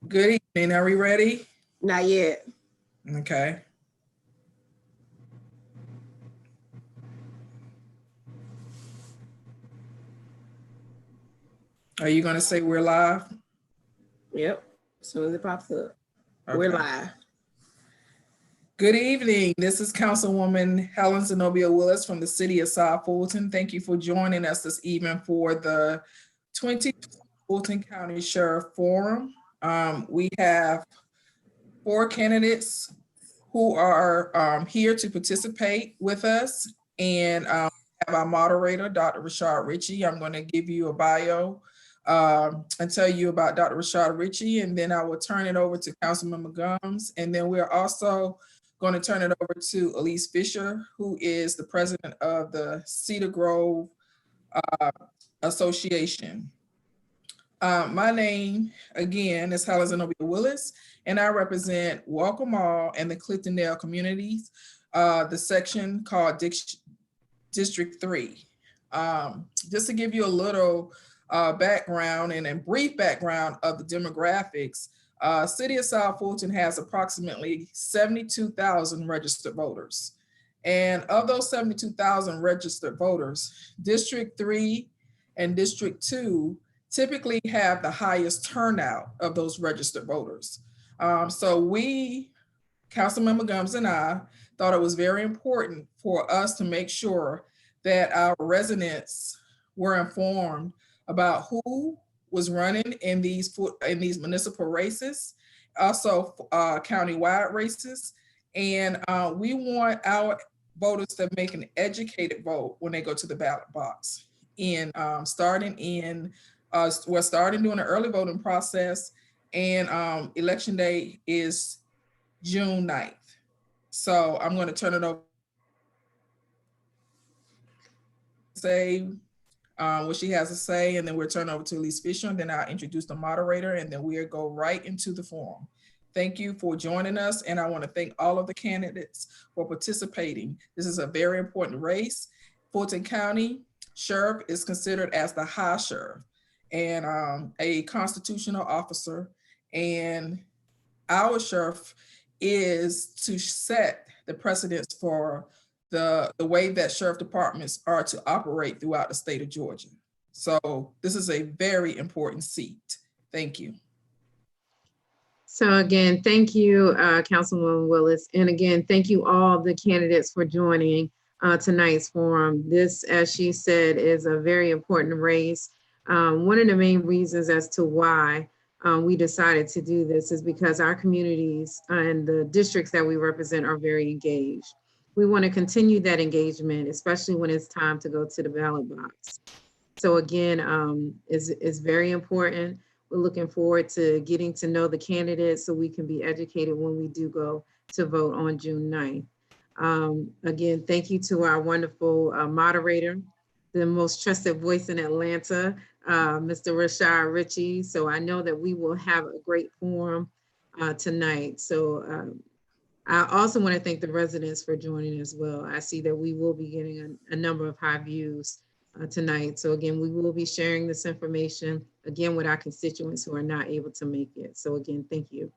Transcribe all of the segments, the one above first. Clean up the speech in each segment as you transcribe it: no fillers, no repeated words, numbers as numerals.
Good evening. Are we ready? Not yet. Okay. Are you going to say we're live? Yep. As soon as it pops up, Okay. we're live. Good evening. This is Councilwoman Helen Zenobia Willis from the City of South Fulton. Thank you for joining us this evening for the 2020 Fulton County Sheriff Forum. We have 4 candidates who are here to participate with us, and have our moderator, Dr. Rashad Ritchie. I'm going to give you a bio and tell you about Dr. Rashad Ritchie, and then I will turn it over to Councilmember Gums, and then we're also going to turn it over to Elise Fisher, who is the president of the Cedar Grove Association. My name, again, is Helen Zenobia Willis, and I represent Welcome All and the Cliftondale communities, the section called District 3. Just to give you a little background and a brief background of the demographics, City of South Fulton has approximately 72,000 registered voters. And of those 72,000 registered voters, District 3 and District 2 typically have the highest turnout of those registered voters. So we, Councilmember Gums and I, thought it was very important for us to make sure that our residents were informed about who was running in these municipal races, also county-wide races. And we want our voters to make an educated vote when they go to the ballot box. And we're starting doing an early voting process, and election day is June 9th. So I'm going to turn it over to say what she has to say, and then we'll turn over to Elise Fisher, and then I'll introduce the moderator, and then we'll go right into the forum. Thank you for joining us, and I want to thank all of the candidates for participating. This is a very important race. Fulton County Sheriff is considered as the high sheriff and a constitutional officer, and our sheriff is to set the precedence for the way that sheriff departments are to operate throughout the state of Georgia. So this is a very important seat. Thank you. So again, thank you, Councilwoman Willis. And again, thank you all the candidates for joining tonight's forum. This, as she said, is a very important race. One of the main reasons as to why we decided to do this is because our communities and the districts that we represent are very engaged. We want to continue that engagement, especially when it's time to go to the ballot box. So again, it's very important. We're looking forward to getting to know the candidates so we can be educated when we do go to vote on June 9th. Again, thank you to our wonderful moderator, the most trusted voice in Atlanta, Mr. Rashad Ritchie. So I know that we will have a great forum tonight. So I also want to thank the residents for joining as well. I see that we will be getting a number of high views tonight. So again, we will be sharing this information again with our constituents who are not able to make it. So again, thank you.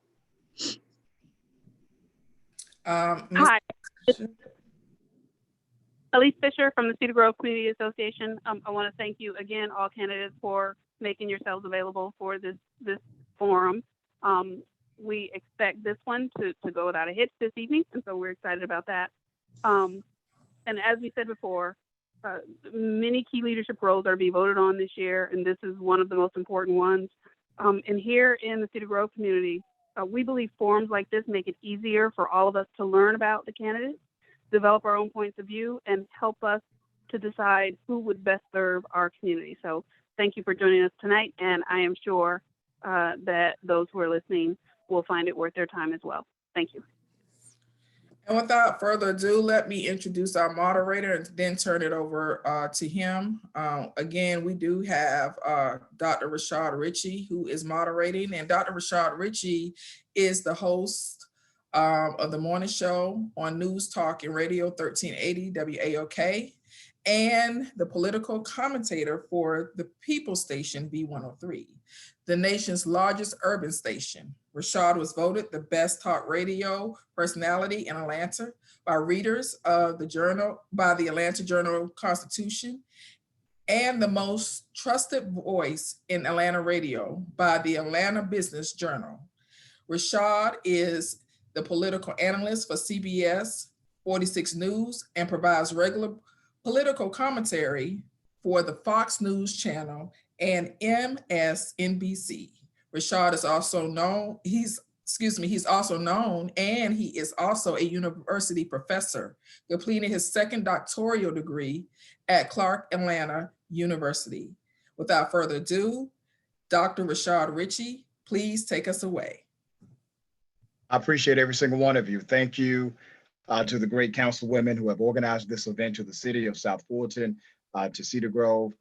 Hi, Elise Fisher from the Cedar Grove Community Association. I want to thank you again, all candidates, for making yourselves available for this forum. We expect this one to go without a hitch this evening, and so we're excited about that. And as we said before, many key leadership roles are to be voted on this year, and this is one of the most important ones. And here in the Cedar Grove community, we believe forums like this make it easier for all of us to learn about the candidates, develop our own points of view, and help us to decide who would best serve our community. So thank you for joining us tonight, and I am sure that those who are listening will find it worth their time as well. Thank you. And without further ado, let me introduce our moderator and then turn it over to him. Again, we do have Dr. Rashad Ritchie, who is moderating, and Dr. Rashad Ritchie is the host of the morning show on News Talk and Radio 1380 WAOK. and the political commentator for the People Station B103, the nation's largest urban station. Rashad was voted the best talk radio personality in Atlanta by readers of the journal, by the Atlanta Journal-Constitution, and the most trusted voice in Atlanta radio by the Atlanta Business Journal. Rashad is the political analyst for CBS 46 News and provides regular political commentary for the Fox News Channel and MSNBC. Rashad is also known, he's also known, and he is also a university professor, completing his second doctoral degree at Clark Atlanta University. Without further ado, Dr. Rashad Ritchie, please take us away. I appreciate every single one of you. Thank you to the great councilwomen who have organized this event, to the city of South Fulton, to Cedar Grove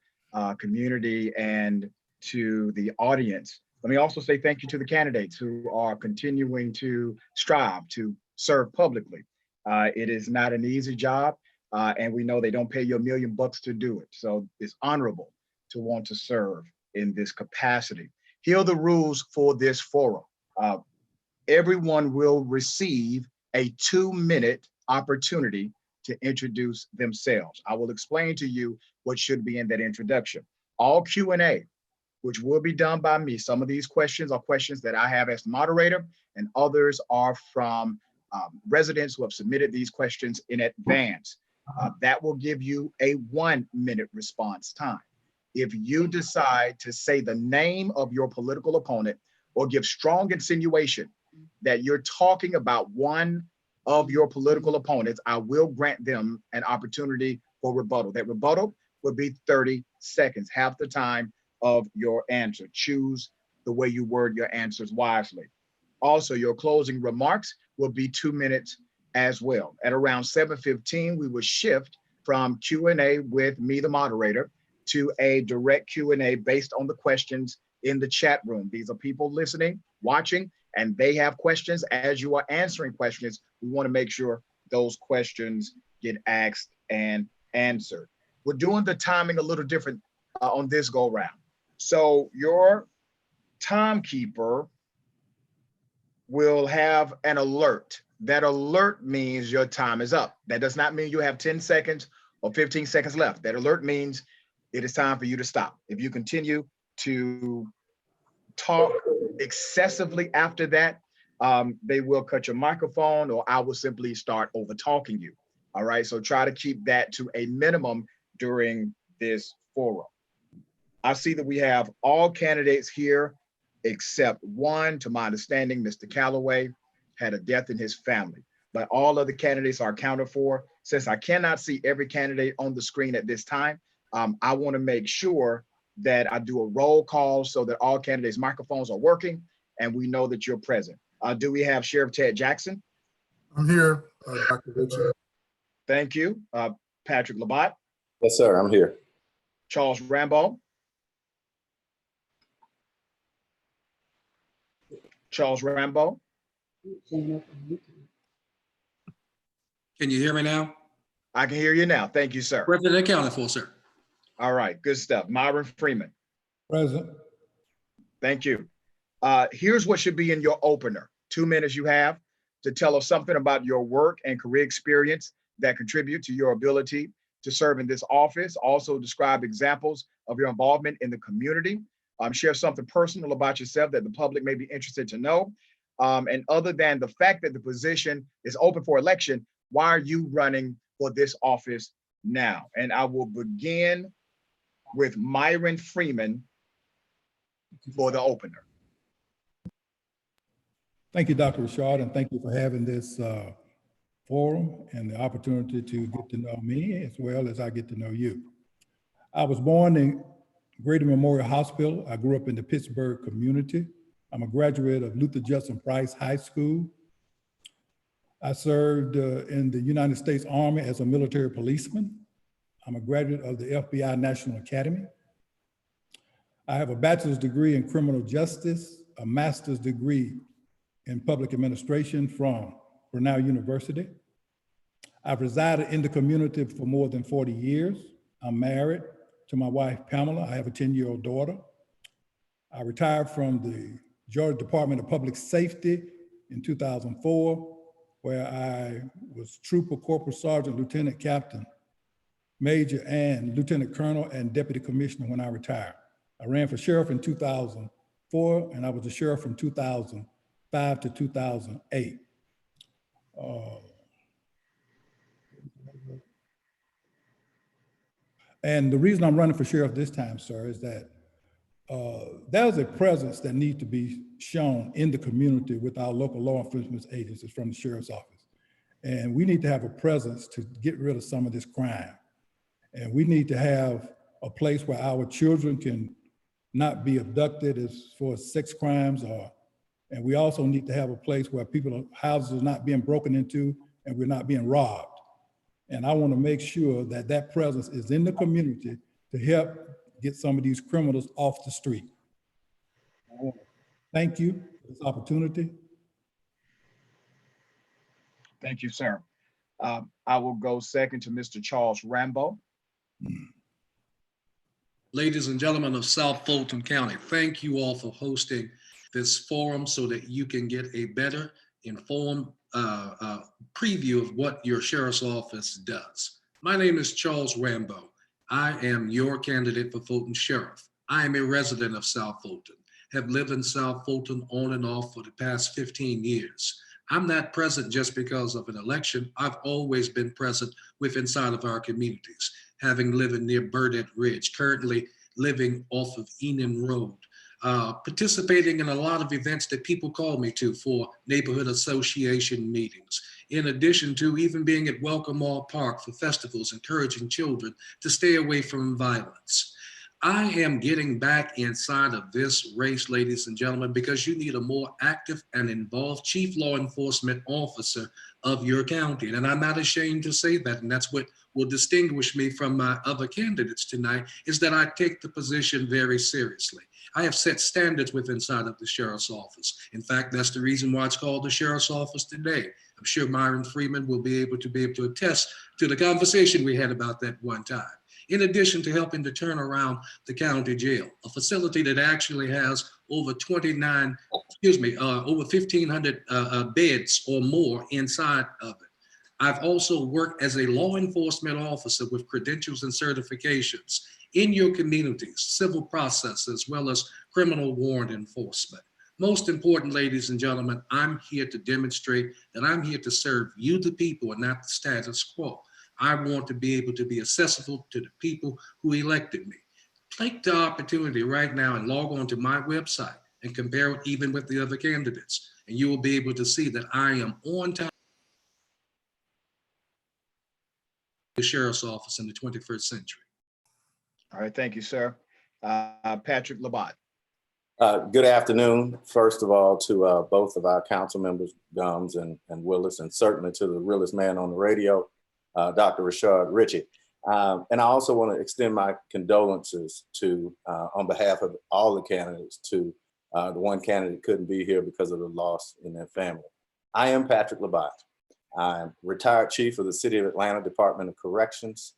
community, and to the audience. Let me also say thank you to the candidates who are continuing to strive to serve publicly. It is not an easy job, and we know they don't pay you $1 million to do it. So it's honorable to want to serve in this capacity. Here are the rules for this forum. Everyone will receive a 2-minute opportunity to introduce themselves. I will explain to you what should be in that introduction. All Q&A, which will be done by me. Some of these questions are questions that I have as the moderator, and others are from residents who have submitted these questions in advance. That will give you a 1-minute response time. If you decide to say the name of your political opponent or give strong insinuation that you're talking about one of your political opponents, I will grant them an opportunity for rebuttal. That rebuttal would be 30 seconds, half the time of your answer. Choose the way you word your answers wisely. Also, your closing remarks will be 2 minutes as well. At around 7:15, we will shift from Q&A with me, the moderator, to a direct Q&A based on the questions in the chat room. These are people listening, watching, and they have questions. As you are answering questions, we want to make sure those questions get asked and answered. We're doing the timing a little different on this go round. So your timekeeper will have an alert. That alert means your time is up. That does not mean you have 10 seconds or 15 seconds left. That alert means it is time for you to stop. If you continue to talk excessively after that, they will cut your microphone, or I will simply start over talking you. All right, so try to keep that to a minimum during this forum. I see that we have all candidates here except one. To my understanding, Mr. Calloway had a death in his family, but all other candidates are accounted for. Since I cannot see every candidate on the screen at this time, I want to make sure that I do a roll call so that all candidates' microphones are working and we know that you're present. Do we have Sheriff Ted Jackson? I'm here, Dr. Ritchie. Thank you. Patrick Labatt? Yes, sir, I'm here. Charles Rambo? Charles Rambo? Can you hear me now? I can hear you now. Thank you, sir. Present and accounted for, sir. All right, good stuff. Myron Freeman? Present. Thank you. Here's what should be in your opener. 2 minutes you have to tell us something about your work and career experience that contribute to your ability to serve in this office. Also describe examples of your involvement in the community. Share something personal about yourself that the public may be interested to know. And other than the fact that the position is open for election, why are you running for this office now? And I will begin with Myron Freeman for the opener. Thank you, Dr. Rashad, and thank you for having this forum and the opportunity to get to know me as well as I get to know you. I was born in Grady Memorial Hospital. I grew up in the Pittsburgh community. I'm a graduate of Luther Judson Price High School. I served in the United States Army as a military policeman. I'm a graduate of the FBI National Academy. I have a bachelor's degree in criminal justice, a master's degree in public administration from Cornell University. I've resided in the community for more than 40 years. I'm married to my wife, Pamela. I have a 10-year-old daughter. I retired from the Georgia Department of Public Safety in 2004, where I was Trooper, Corporal Sergeant, Lieutenant Captain, Major, and Lieutenant Colonel and Deputy Commissioner when I retired. I ran for sheriff in 2004, and I was a sheriff from 2005 to 2008. And the reason I'm running for sheriff this time, sir, is that there's a presence that needs to be shown in the community with our local law enforcement agencies from the sheriff's office. And we need to have a presence to get rid of some of this crime. And we need to have a place where our children can not be abducted as for sex crimes, and we also need to have a place where houses are not being broken into and we're not being robbed. And I want to make sure that that presence is in the community to help get some of these criminals off the street. I want to thank you for this opportunity. Thank you, sir. I will go second to Mr. Charles Rambo. Ladies and gentlemen of South Fulton County, thank you all for hosting this forum so that you can get a better informed preview of what your sheriff's office does. My name is Charles Rambo. I am your candidate for Fulton Sheriff. I am a resident of South Fulton, have lived in South Fulton on and off for the past 15 years. I'm not present just because of an election. I've always been present inside of our communities, having lived near Burdett Ridge, currently living off of Enon Road, participating in a lot of events that people call me to for neighborhood association meetings, in addition to even being at Welcome Mall Park for festivals, encouraging children to stay away from violence. I am getting back inside of this race, ladies and gentlemen, because you need a more active and involved chief law enforcement officer of your county. And I'm not ashamed to say that, and that's what will distinguish me from my other candidates tonight, is that I take the position very seriously. I have set standards inside of the sheriff's office. In fact, that's the reason why it's called the sheriff's office today. I'm sure Myron Freeman will be able to attest to the conversation we had about that one time. In addition to helping to turn around the county jail, a facility that actually has over 1,500 beds or more inside of it. I've also worked as a law enforcement officer with credentials and certifications in your communities, civil process, as well as criminal warrant enforcement. Most important, ladies and gentlemen, I'm here to demonstrate that I'm here to serve you, the people, and not the status quo. I want to be able to be accessible to the people who elected me. Take the opportunity right now and log on to my website and compare it even with the other candidates. And you will be able to see that I am on time. The sheriff's office in the 21st century. All right, thank you, sir. Patrick Labatt. Good afternoon, first of all, to both of our council members, Gums and Willis, and certainly to the realest man on the radio, Dr. Rashard Ritchie. And I also want to extend my condolences to, on behalf of all the candidates, to the one candidate couldn't be here because of the loss in their family. I am Patrick Labatt. I'm retired chief of the City of Atlanta Department of Corrections,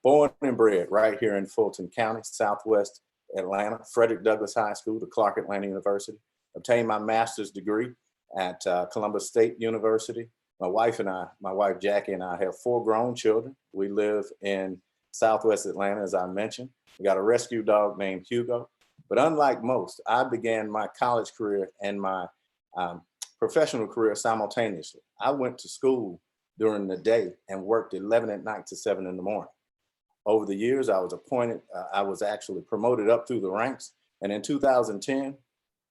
born and bred right here in Fulton County, Southwest Atlanta, Frederick Douglass High School to Clark Atlanta University. Obtained my master's degree at Columbus State University. My wife Jackie and I have 4 grown children. We live in Southwest Atlanta, as I mentioned. We got a rescue dog named Hugo. But unlike most, I began my college career and my professional career simultaneously. I went to school during the day and worked 11 at night to 7 in the morning. Over the years, I was actually promoted up through the ranks. And in 2010,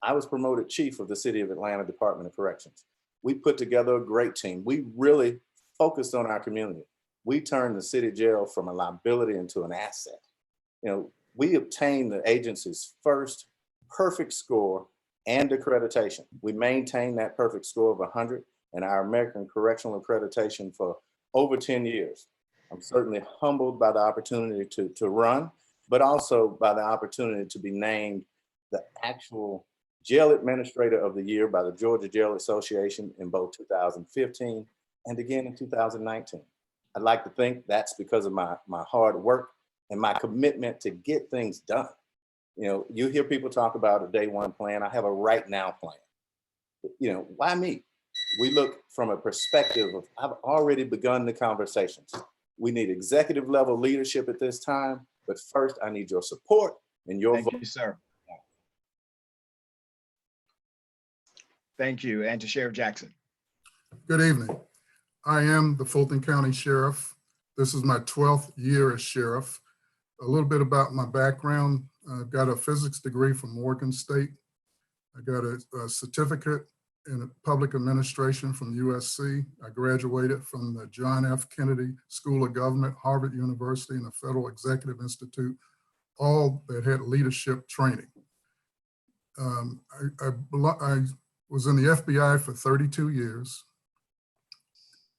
I was promoted chief of the City of Atlanta Department of Corrections. We put together a great team. We really focused on our community. We turned the city jail from a liability into an asset. You know, we obtained the agency's first perfect score and accreditation. We maintained that perfect score of 100 in our American Correctional Accreditation for over 10 years. I'm certainly humbled by the opportunity to run, but also by the opportunity to be named the actual Jail Administrator of the Year by the Georgia Jail Association in both 2015 and again in 2019. I'd like to think that's because of my hard work and my commitment to get things done. You know, you hear people talk about a day one plan. I have a right now plan. You know, why me? We look from a perspective of, I've already begun the conversations. We need executive level leadership at this time, but first I need your support and your vote. Thank you, sir. Thank you. And to Sheriff Jackson. Good evening. I am the Fulton County Sheriff. This is my 12th year as sheriff. A little bit about my background. I've got a physics degree from Morgan State. I got a certificate in public administration from USC. I graduated from the John F. Kennedy School of Government, Harvard University, and the Federal Executive Institute, all that had leadership training. I was in the FBI for 32 years,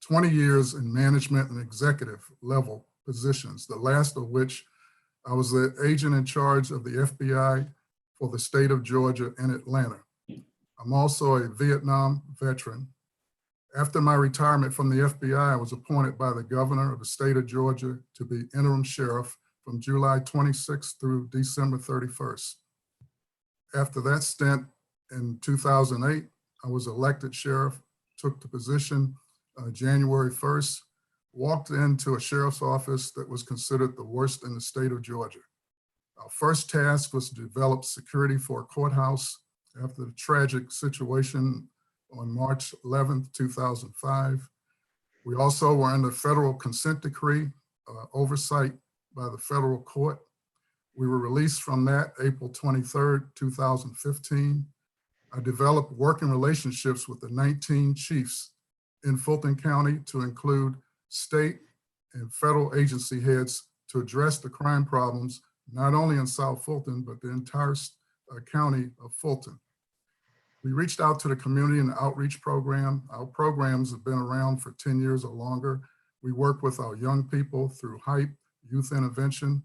20 years in management and executive level positions, the last of which I was the agent in charge of the FBI for the state of Georgia and Atlanta. I'm also a Vietnam veteran. After my retirement from the FBI, I was appointed by the governor of the state of Georgia to be interim sheriff from July 26th through December 31st. After that stint in 2008, I was elected sheriff, took the position January 1st, walked into a sheriff's office that was considered the worst in the state of Georgia. Our first task was to develop security for a courthouse after the tragic situation on March 11th, 2005. We also were under federal consent decree oversight by the federal court. We were released from that April 23rd, 2015. I developed working relationships with the 19 chiefs in Fulton County to include state and federal agency heads to address the crime problems, not only in South Fulton, but the entire county of Fulton. We reached out to the community in the outreach program. Our programs have been around for 10 years or longer. We work with our young people through HYPE, youth intervention.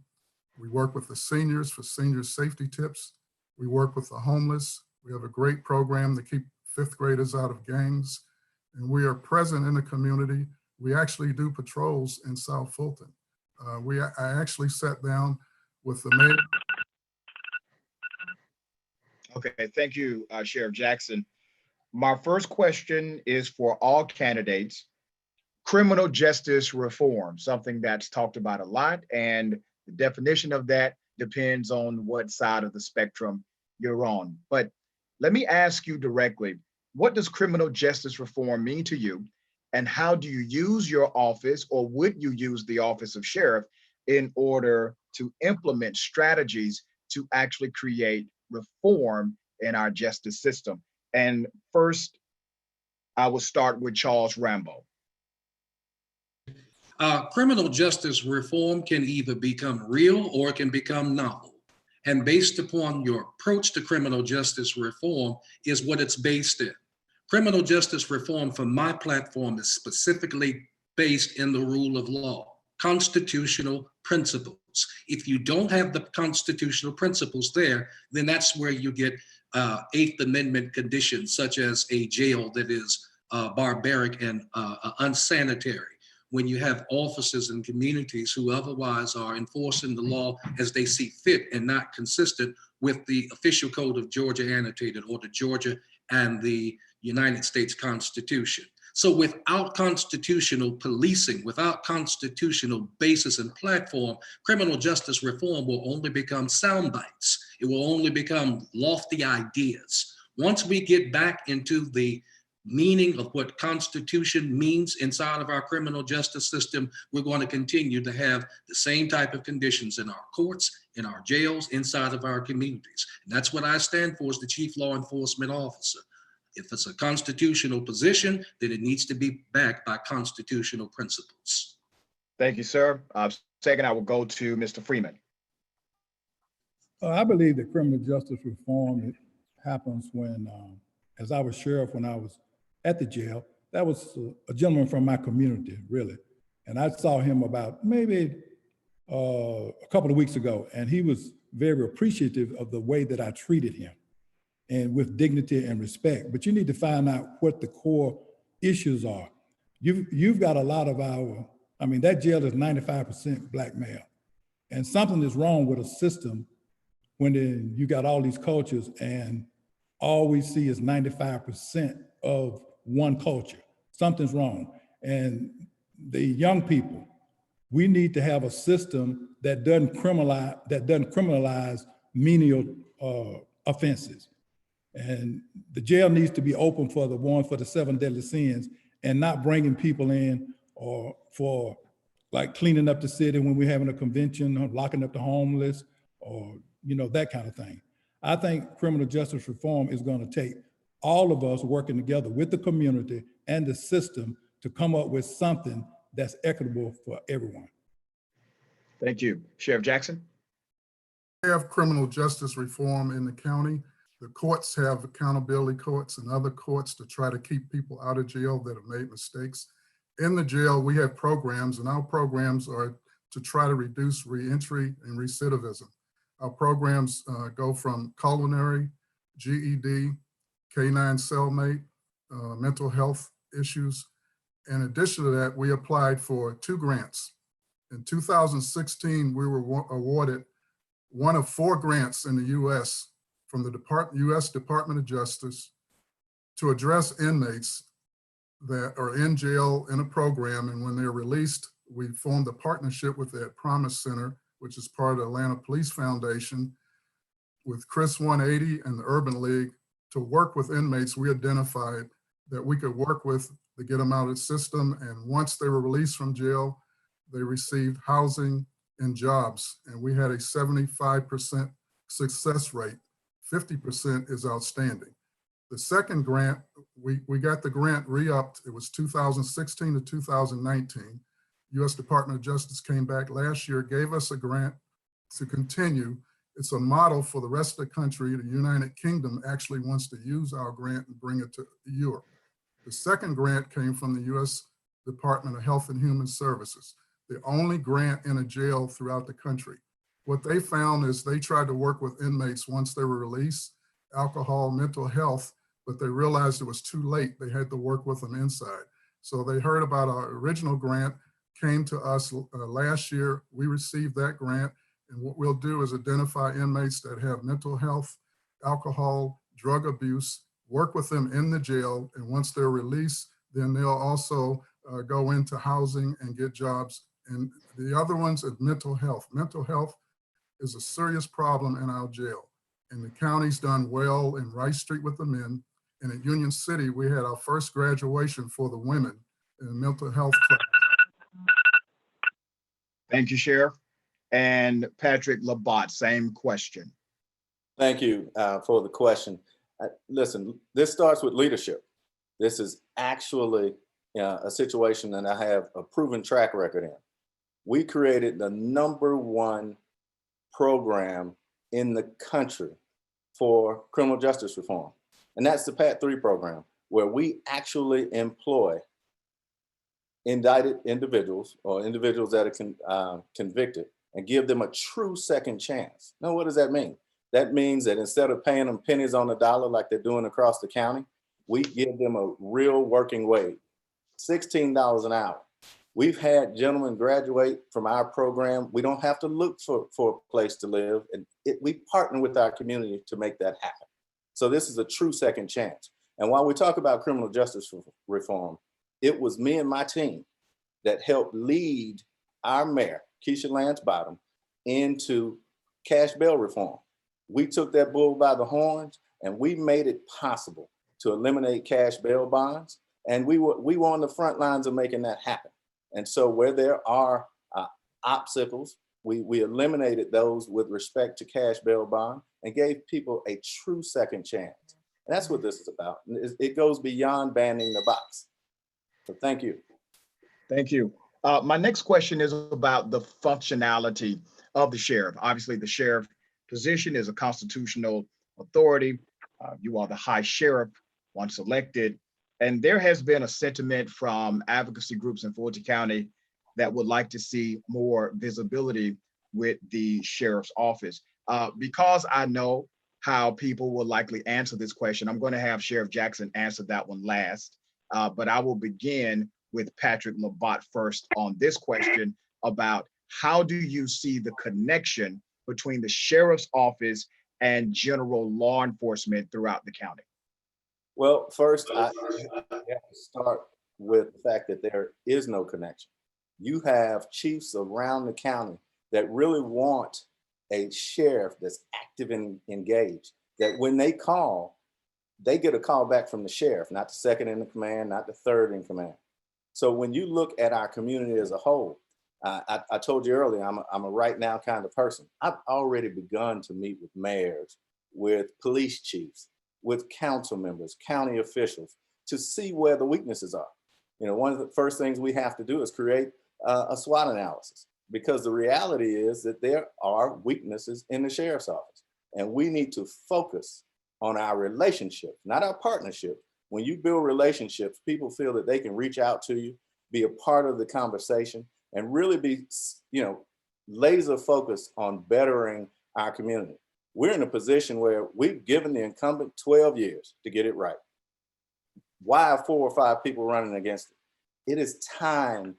We work with the seniors for senior safety tips. We work with the homeless. We have a great program to keep fifth graders out of gangs. And we are present in the community. We actually do patrols in South Fulton. I actually sat down with the mayor. Okay, thank you, Sheriff Jackson. My first question is for all candidates. Criminal justice reform, something that's talked about a lot, and the definition of that depends on what side of the spectrum you're on. But let me ask you directly, what does criminal justice reform mean to you? And how do you use your office, or would you use the office of sheriff in order to implement strategies to actually create reform in our justice system? And first, I will start with Charles Rambo. Criminal justice reform can either become real or it can become novel. And based upon your approach to criminal justice reform is what it's based in. Criminal justice reform from my platform is specifically based in the rule of law, constitutional principles. If you don't have the constitutional principles there, then that's where you get Eighth Amendment conditions, such as a jail that is barbaric and unsanitary. When you have officers and communities who otherwise are enforcing the law as they see fit and not consistent with the official code of Georgia annotated or the Georgia and the United States Constitution. So without constitutional policing, without constitutional basis and platform, criminal justice reform will only become sound bites. It will only become lofty ideas. Once we get back into the meaning of what Constitution means inside of our criminal justice system, we're going to continue to have the same type of conditions in our courts, in our jails, inside of our communities. And that's what I stand for as the Chief Law Enforcement Officer. If it's a constitutional position, then it needs to be backed by constitutional principles. Thank you, sir. Second, I will go to Mr. Freeman. I believe that criminal justice reform happens when, as I was sheriff when I was at the jail, that was a gentleman from my community, really. And I saw him about maybe a couple of weeks ago, and he was very appreciative of the way that I treated him, and with dignity and respect. But you need to find out what the core issues are. You've got a lot of that jail is 95% black male. And something is wrong with a system when you got all these cultures and all we see is 95% of one culture. Something's wrong. And the young people, we need to have a system that doesn't criminalize menial offenses. And the jail needs to be open for the one for the 7 deadly sins and not bringing people in or for like cleaning up the city when we're having a convention, or locking up the homeless, or that kind of thing. I think criminal justice reform is going to take all of us working together with the community and the system to come up with something that's equitable for everyone. Thank you. Sheriff Jackson? We have criminal justice reform in the county. The courts have accountability courts and other courts to try to keep people out of jail that have made mistakes. In the jail, we have programs, and our programs are to try to reduce reentry and recidivism. Our programs go from culinary, GED, K-9 cellmate, mental health issues. In addition to that, we applied for 2 grants. In 2016, we were awarded one of 4 grants in the US from the US Department of Justice to address inmates that are in jail in a program. And when they're released, we formed a partnership with that Promise Center, which is part of the Atlanta Police Foundation, with Chris 180 and the Urban League to work with inmates we identified that we could work with to get them out of the system. And once they were released from jail, they received housing and jobs. And we had a 75% success rate. 50% is outstanding. The second grant, we got the grant re-upped. It was 2016 to 2019. US Department of Justice came back last year, gave us a grant to continue. It's a model for the rest of the country. The United Kingdom actually wants to use our grant and bring it to Europe. The second grant came from the US Department of Health and Human Services, the only grant in a jail throughout the country. What they found is they tried to work with inmates once they were released, alcohol, mental health, but they realized it was too late. They had to work with them inside. So they heard about our original grant, came to us last year. We received that grant. And what we'll do is identify inmates that have mental health, alcohol, drug abuse, work with them in the jail. And once they're released, then they'll also go into housing and get jobs. And the other ones is mental health. Mental health is a serious problem in our jail. And the county's done well in Rice Street with the men. And at Union City, we had our first graduation for the women in mental health class. Thank you, Sheriff. And Patrick Labat, same question. Thank you for the question. Listen, this starts with leadership. This is actually a situation that I have a proven track record in. We created the #1 program in the country for criminal justice reform. And that's the PAT 3 program, where we actually employ indicted individuals or individuals that are convicted and give them a true second chance. Now, what does that mean? That means that instead of paying them pennies on the dollar like they're doing across the county, we give them a real working wage, $16 an hour. We've had gentlemen graduate from our program. We don't have to look for a place to live. And we partner with our community to make that happen. So this is a true second chance. And while we talk about criminal justice reform, it was me and my team that helped lead our mayor, Keisha Lance Bottom, into cash bail reform. We took that bull by the horns and we made it possible to eliminate cash bail bonds. And we were on the front lines of making that happen. And so where there are obstacles, we eliminated those with respect to cash bail bond and gave people a true second chance. And that's what this is about. It goes beyond banning the box. So thank you. Thank you. My next question is about the functionality of the sheriff. Obviously, the sheriff position is a constitutional authority. You are the high sheriff once elected. And there has been a sentiment from advocacy groups in Fulton County that would like to see more visibility with the sheriff's office. Because I know how people will likely answer this question, I'm going to have Sheriff Jackson answer that one last. But I will begin with Patrick Labat first on this question about how do you see the connection between the sheriff's office and general law enforcement throughout the county? Well, first, I have to start with the fact that there is no connection. You have chiefs around the county that really want a sheriff that's active and engaged, that when they call, they get a call back from the sheriff, not the second in the command, not the third in command. So when you look at our community as a whole, I told you earlier, I'm a right now kind of person. I've already begun to meet with mayors, with police chiefs, with council members, county officials, to see where the weaknesses are. You know, one of the first things we have to do is create a SWOT analysis, because the reality is that there are weaknesses in the sheriff's office, and we need to focus on our relationship, not our partnership. When you build relationships, people feel that they can reach out to you, be a part of the conversation, and really be, you know, laser focused on bettering our community. We're in a position where we've given the incumbent 12 years to get it right. Why are 4 or 5 people running against it? It is time.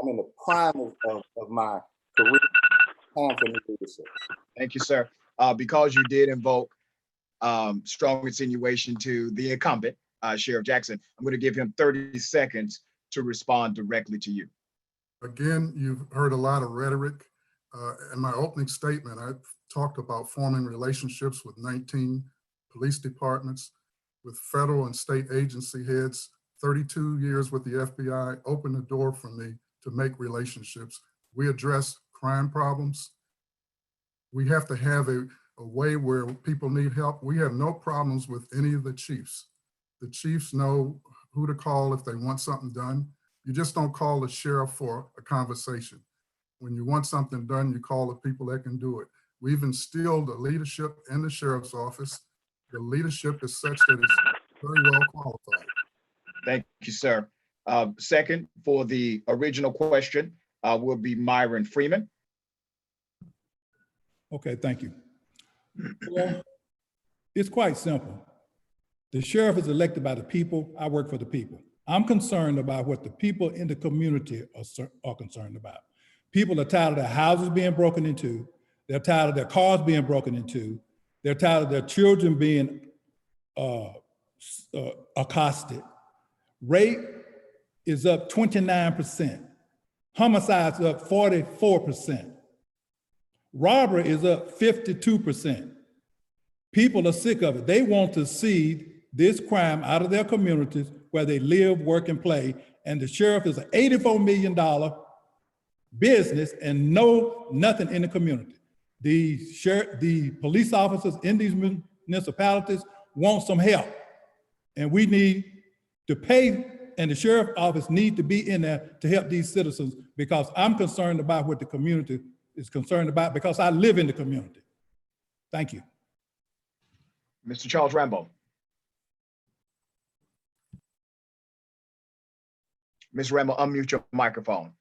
I'm in the prime of my career. Time for new leadership. Thank you, sir. Because you did invoke strong insinuation to the incumbent, Sheriff Jackson, I'm going to give him 30 seconds to respond directly to you. Again, you've heard a lot of rhetoric. In my opening statement, I talked about forming relationships with 19 police departments, with federal and state agency heads. 32 years with the FBI opened the door for me to make relationships. We address crime problems. We have to have a way where people need help. We have no problems with any of the chiefs. The chiefs know who to call if they want something done. You just don't call the sheriff for a conversation. When you want something done, you call the people that can do it. We've instilled the leadership in the sheriff's office. The leadership is such that it's very well qualified. Thank you, sir. Second, for the original question, will be Myron Freeman. Okay, thank you. Well, it's quite simple. The sheriff is elected by the people. I work for the people. I'm concerned about what the people in the community are concerned about. People are tired of their houses being broken into. They're tired of their cars being broken into. They're tired of their children being accosted. Rape is up 29%. Homicides up 44%. Robbery is up 52%. People are sick of it. They want to see this crime out of their communities where they live, work, and play. And the sheriff is an $84 million business and nothing in the community. The police officers in these municipalities want some help. And we need to pay, and the sheriff's office need to be in there to help these citizens, because I'm concerned about what the community is concerned about, because I live in the community. Thank you. Mr. Charles Rambo. Ms. Rambo, unmute your microphone.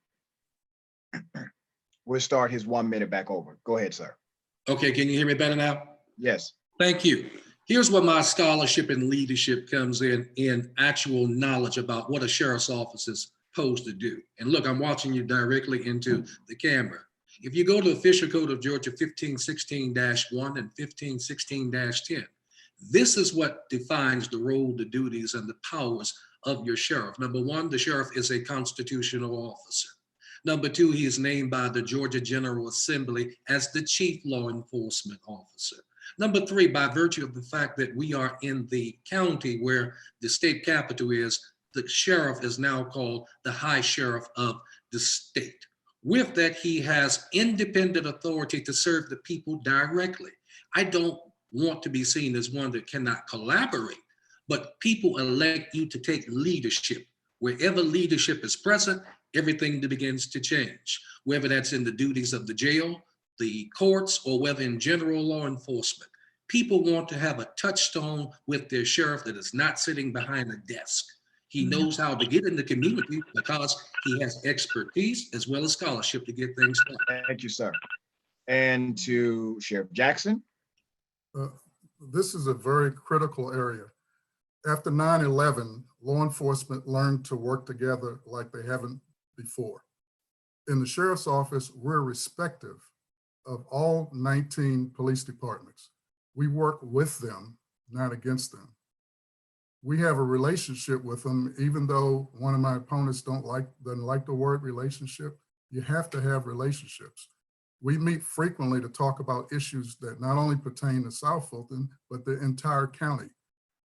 We'll start his 1 minute back over. Go ahead, sir. Okay, can you hear me better now? Yes. Thank you. Here's where my scholarship and leadership comes in actual knowledge about what a sheriff's office is supposed to do. And look, I'm watching you directly into the camera. If you go to Official Code of Georgia 1516-1 and 1516-10, this is what defines the role, the duties, and the powers of your sheriff. Number one, the sheriff is a constitutional officer. Number two, he is named by the Georgia General Assembly as the chief law enforcement officer. Number three, by virtue of the fact that we are in the county where the state capital is, the sheriff is now called the high sheriff of the state. With that, he has independent authority to serve the people directly. I don't want to be seen as one that cannot collaborate, but people elect you to take leadership. Wherever leadership is present, everything begins to change, whether that's in the duties of the jail, the courts, or whether in general law enforcement. People want to have a touchstone with their sheriff that is not sitting behind a desk. He knows how to get in the community because he has expertise as well as scholarship to get things done. Thank you, sir. And to Sheriff Jackson. This is a very critical area. After 9/11, law enforcement learned to work together like they haven't before. in the sheriff's office, we're respective of all 19 police departments. We work with them, not against them. We have a relationship with them, even though one of my opponents doesn't like the word relationship. You have to have relationships. We meet frequently to talk about issues that not only pertain to South Fulton, but the entire county.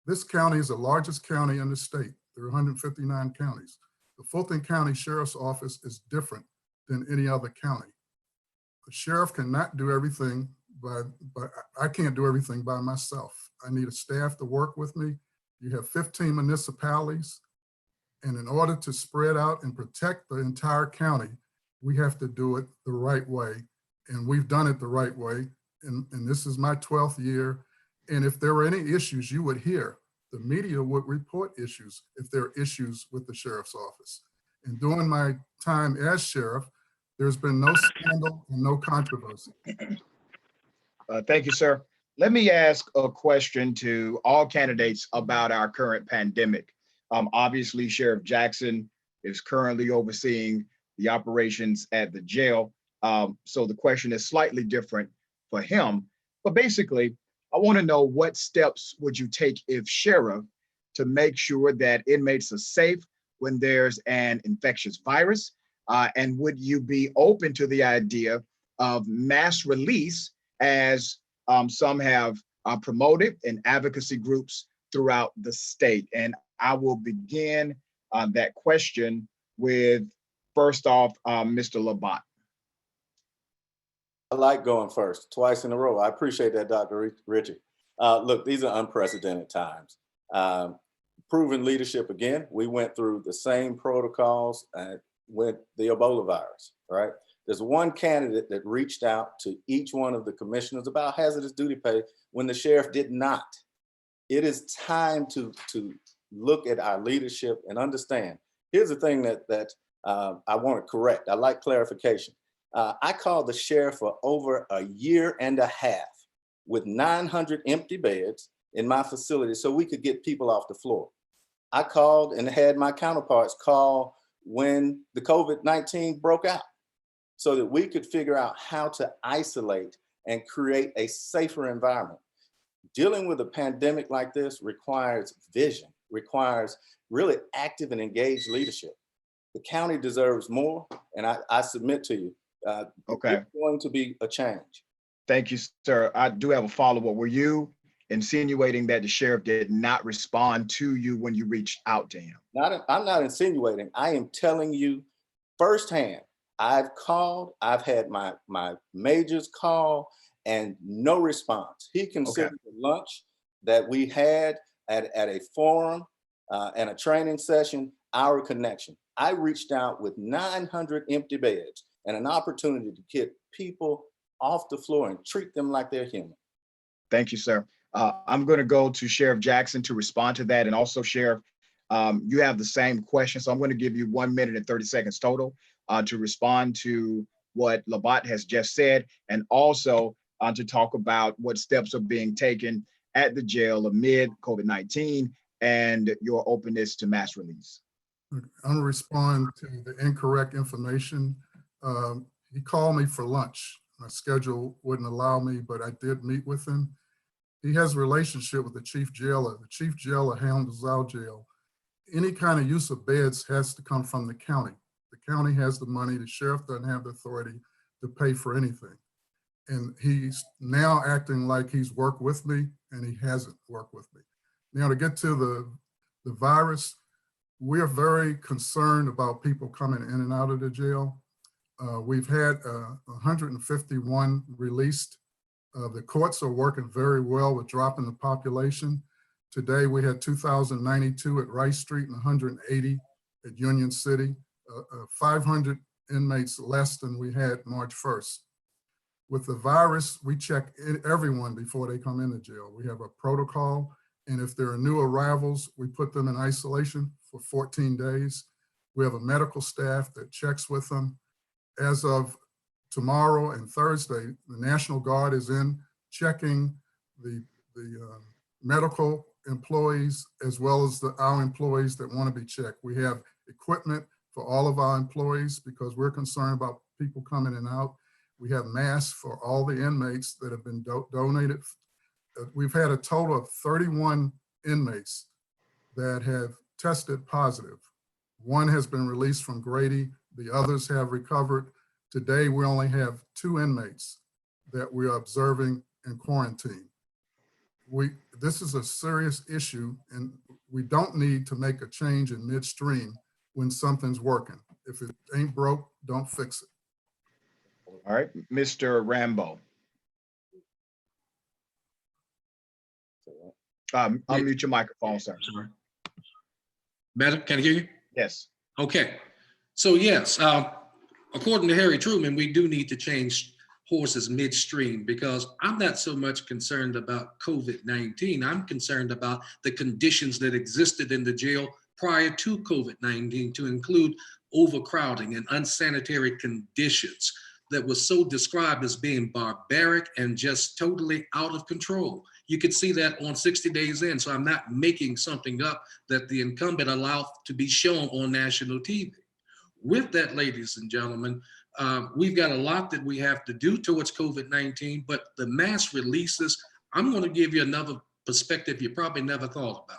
This county is the largest county in the state. There are 159 counties. The Fulton County Sheriff's Office is different than any other county. The sheriff cannot do everything, but I can't do everything by myself. I need a staff to work with me. You have 15 municipalities, and in order to spread out and protect the entire county, we have to do it the right way. And we've done it the right way. And this is my 12th year. And if there were any issues, you would hear. The media would report issues if there are issues with the sheriff's office. And during my time as sheriff, there's been no scandal and no controversy. Thank you, sir. Let me ask a question to all candidates about our current pandemic. Obviously, Sheriff Jackson is currently overseeing the operations at the jail. So the question is slightly different for him. But basically, I want to know, what steps would you take if sheriff to make sure that inmates are safe when there's an infectious virus? And would you be open to the idea of mass release, as some have promoted in advocacy groups throughout the state? And I will begin that question with, first off, Mr. Labat. I like going first, twice in a row. I appreciate that, Dr. Ritchie. Look, these are unprecedented times. Proven leadership again. We went through the same protocols with the Ebola virus, right? There's one candidate that reached out to each one of the commissioners about hazardous duty pay when the sheriff did not. It is time to look at our leadership and understand. Here's the thing that I want to correct. I like clarification. I called the sheriff for over a year and a half with 900 empty beds in my facility so we could get people off the floor. I called and had my counterparts call when the COVID-19 broke out so that we could figure out how to isolate and create a safer environment. Dealing with a pandemic like this requires vision, requires really active and engaged leadership. The county deserves more, and I submit to you, Okay. It's going to be a change. Thank you, sir. I do have a follow-up. Were you insinuating that the sheriff did not respond to you when you reached out to him? I'm not insinuating. I am telling you firsthand. I've called, I've had my majors call, and no response. He considered the lunch that we had at a forum and a training session our connection. I reached out with 900 empty beds and an opportunity to get people off the floor and treat them like they're human. Thank you, sir. I'm going to go to Sheriff Jackson to respond to that. And also, Sheriff, you have the same question. So I'm going to give you 1 minute and 30 seconds total to respond to what Labat has just said, and also to talk about what steps are being taken at the jail amid COVID-19 and your openness to mass release. I'm going to respond to the incorrect information. He called me for lunch. My schedule wouldn't allow me, but I did meet with him. He has a relationship with the chief jailer. The chief jailer handles our jail. Any kind of use of beds has to come from the county. The county has the money. The sheriff doesn't have the authority to pay for anything. And he's now acting like he's worked with me, and he hasn't worked with me. Now, to get to the virus, we're very concerned about people coming in and out of the jail. We've had 151 released. The courts are working very well with dropping the population. Today, we had 2,092 at Rice Street and 180 at Union City, 500 inmates less than we had March 1st. With the virus, we check everyone before they come into jail. We have a protocol, and if there are new arrivals, we put them in isolation for 14 days. We have a medical staff that checks with them. As of tomorrow and Thursday, the National Guard is in checking the medical employees as well as our employees that want to be checked. We have equipment for all of our employees because we're concerned about people coming in and out. We have masks for all the inmates that have been donated. We've had a total of 31 inmates that have tested positive. One has been released from Grady. The others have recovered. Today, we only have 2 inmates that we are observing in quarantine. This is a serious issue, and we don't need to make a change in midstream when something's working. If it ain't broke, don't fix it. All right, Mr. Rambo. Unmute your microphone, sir. Sorry. Better? Can I hear you? Yes. Okay. So yes, according to Harry Truman, we do need to change horses midstream because I'm not so much concerned about COVID-19. I'm concerned about the conditions that existed in the jail prior to COVID-19, to include overcrowding and unsanitary conditions that was so described as being barbaric and just totally out of control. You could see that on 60 Days In, so I'm not making something up that the incumbent allowed to be shown on national TV. With that, ladies and gentlemen, we've got a lot that we have to do towards COVID-19, but the mass releases, I'm going to give you another perspective you probably never thought about.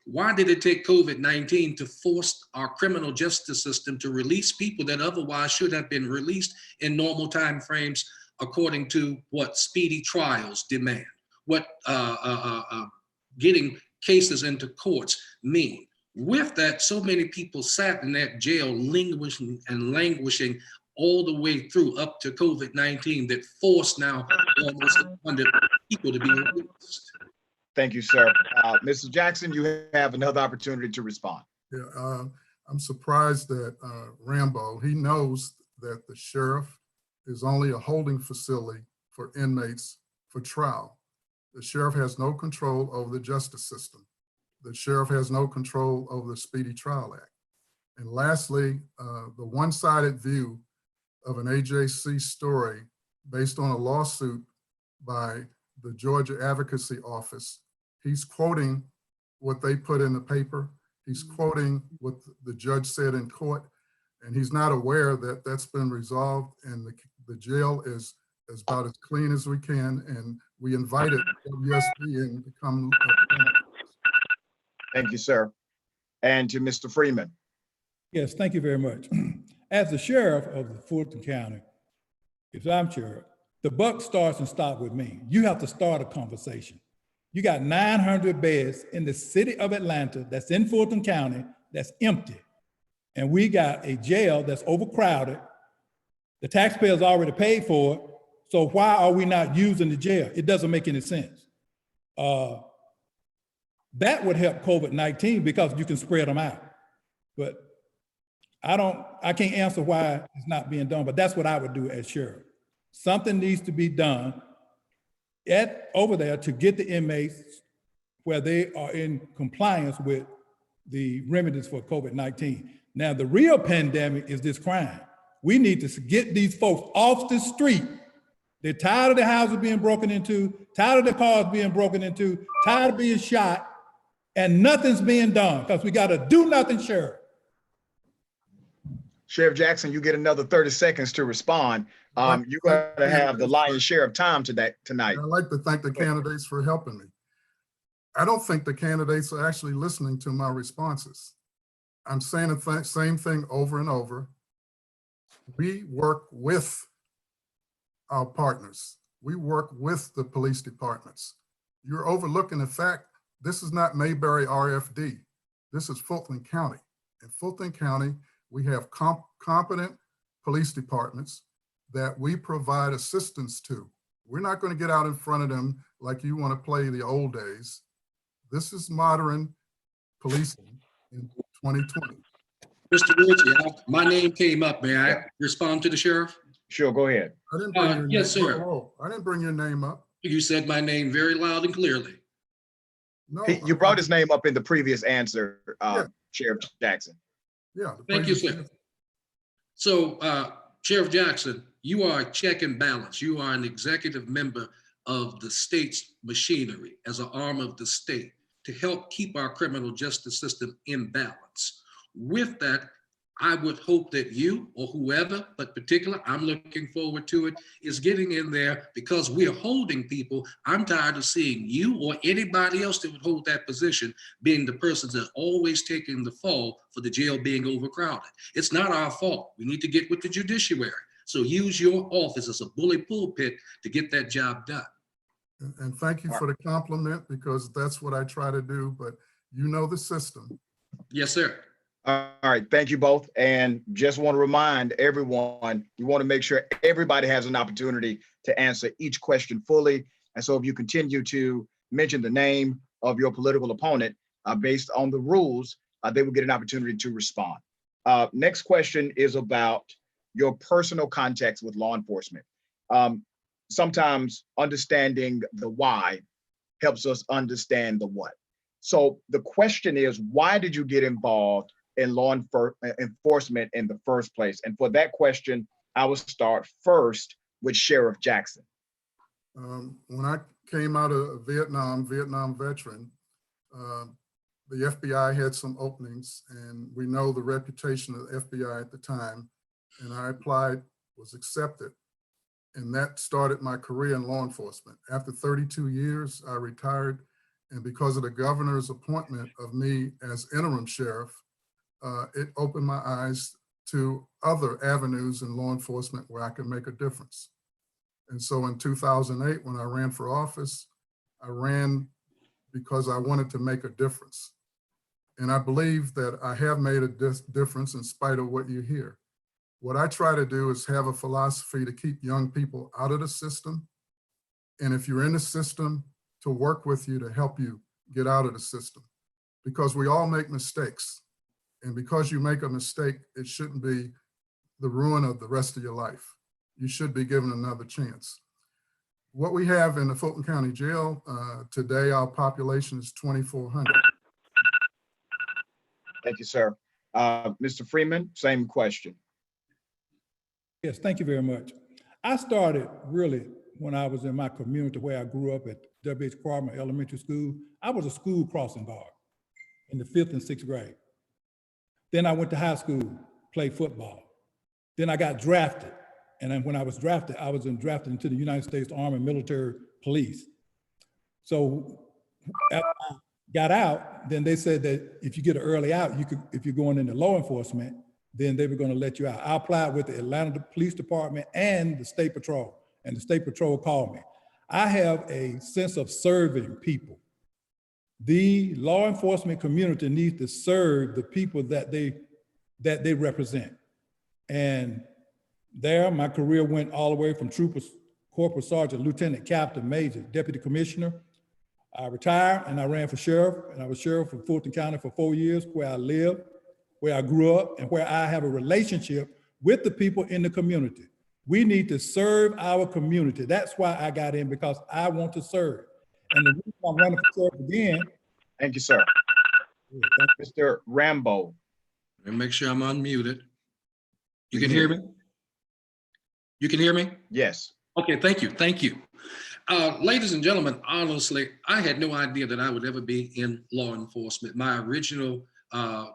Why did it take COVID-19 to force our criminal justice system to release people that otherwise should have been released in normal timeframes according to what speedy trials demand, what getting cases into courts mean? With that, so many people sat in that jail languishing and languishing all the way through up to COVID-19 that forced now almost 100 people to be released. Thank you, sir. Mr. Jackson, you have another opportunity to respond. Yeah, I'm surprised that Rambo, he knows that the sheriff is only a holding facility for inmates for trial. The sheriff has no control over the justice system. The sheriff has no control over the Speedy Trial Act. And lastly, the one-sided view of an AJC story based on a lawsuit by the Georgia Advocacy Office. He's quoting what they put in the paper. He's quoting what the judge said in court, and he's not aware that that's been resolved and the jail is about as clean as we can, and we invited WSB in to come. Thank you, sir. And to Mr. Freeman. Yes, thank you very much. As the sheriff of Fulton County, if I'm sheriff, the buck starts and stops with me. You have to start a conversation. You got 900 beds in the city of Atlanta that's in Fulton County that's empty. And we got a jail that's overcrowded. The taxpayers already paid for it. So why are we not using the jail? It doesn't make any sense. That would help COVID-19 because you can spread them out. But I can't answer why it's not being done, but that's what I would do as sheriff. Something needs to be done over there to get the inmates where they are in compliance with the remedies for COVID-19. Now, the real pandemic is this crime. We need to get these folks off the street. They're tired of their houses being broken into, tired of their cars being broken into, tired of being shot, and nothing's being done because we got to do nothing, Sheriff. Sheriff Jackson, you get another 30 seconds to respond. You're going to have the lion's share of time tonight. I'd like to thank the candidates for helping me. I don't think the candidates are actually listening to my responses. I'm saying the same thing over and over. We work with our partners. We work with the police departments. You're overlooking the fact this is not Mayberry RFD. This is Fulton County. In Fulton County, we have competent police departments that we provide assistance to. We're not going to get out in front of them like you want to play the old days. This is modern policing in 2020. Mr. Ritchie, my name came up. May I respond to the sheriff? Sure, go ahead. I didn't bring your yes, name. sir. Oh, I didn't bring your name up. You said my name very loud and clearly. No, You brought his name up in the previous answer, Yeah. Sheriff Jackson. Yeah. Thank you, sir. So, Sheriff Jackson, you are a check and balance. You are an executive member of the state's machinery as an arm of the state to help keep our criminal justice system in balance. With that, I would hope that you or whoever, but particular, I'm looking forward to it, is getting in there because we're holding people. I'm tired of seeing you or anybody else that would hold that position being the persons that are always taking the fall for the jail being overcrowded. It's not our fault. We need to get with the judiciary. So use your office as a bully pulpit to get that job done. And thank you for the compliment, because that's what I try to do, but you know the system. Yes, sir. All right, thank you both. And just want to remind everyone, you want to make sure everybody has an opportunity to answer each question fully. And so if you continue to mention the name of your political opponent based on the rules, they will get an opportunity to respond. Next question is about your personal contacts with law enforcement. Sometimes understanding the why helps us understand the what. So the question is, why did you get involved in law enforcement in the first place? And for that question, I will start first with Sheriff Jackson. When I came out of Vietnam veteran, the FBI had some openings, and we know the reputation of the FBI at the time, and I applied, was accepted, and that started my career in law enforcement. After 32 years, I retired, and because of the governor's appointment of me as interim sheriff, it opened my eyes to other avenues in law enforcement where I could make a difference. And so in 2008, when I ran for office, I ran because I wanted to make a difference. And I believe that I have made a difference in spite of what you hear. What I try to do is have a philosophy to keep young people out of the system. And if you're in the system, to work with you to help you get out of the system, because we all make mistakes. And because you make a mistake, it shouldn't be the ruin of the rest of your life. You should be given another chance. What we have in the Fulton County Jail today, our population is 2,400. Thank you, sir. Mr. Freeman, same question. Yes, thank you very much. I started really when I was in my community where I grew up at W.H. Quadman Elementary School. I was a school crossing guard in the 5th and 6th grade. Then I went to high school, played football. Then I got drafted. And then when I was drafted, I was drafted into the United States Army Military Police. So after I got out, then they said that if you get an early out, you could, if you're going into law enforcement, then they were going to let you out. I applied with the Atlanta Police Department and the State Patrol, and the State Patrol called me. I have a sense of serving people. The law enforcement community needs to serve the people that they represent. And there, my career went all the way from trooper, corporal sergeant, lieutenant, captain, major, deputy commissioner. I retired and I ran for sheriff, and I was sheriff of Fulton County for 4 years, where I lived, where I grew up, and where I have a relationship with the people in the community. We need to serve our community. That's why I got in, because I want to serve. And the reason I'm running for sheriff again. Thank you, sir. Mr. Rambo. And make sure I'm unmuted. You can hear me? You can hear me? Yes. Okay, thank you, thank you. Ladies and gentlemen, honestly, I had no idea that I would ever be in law enforcement. My original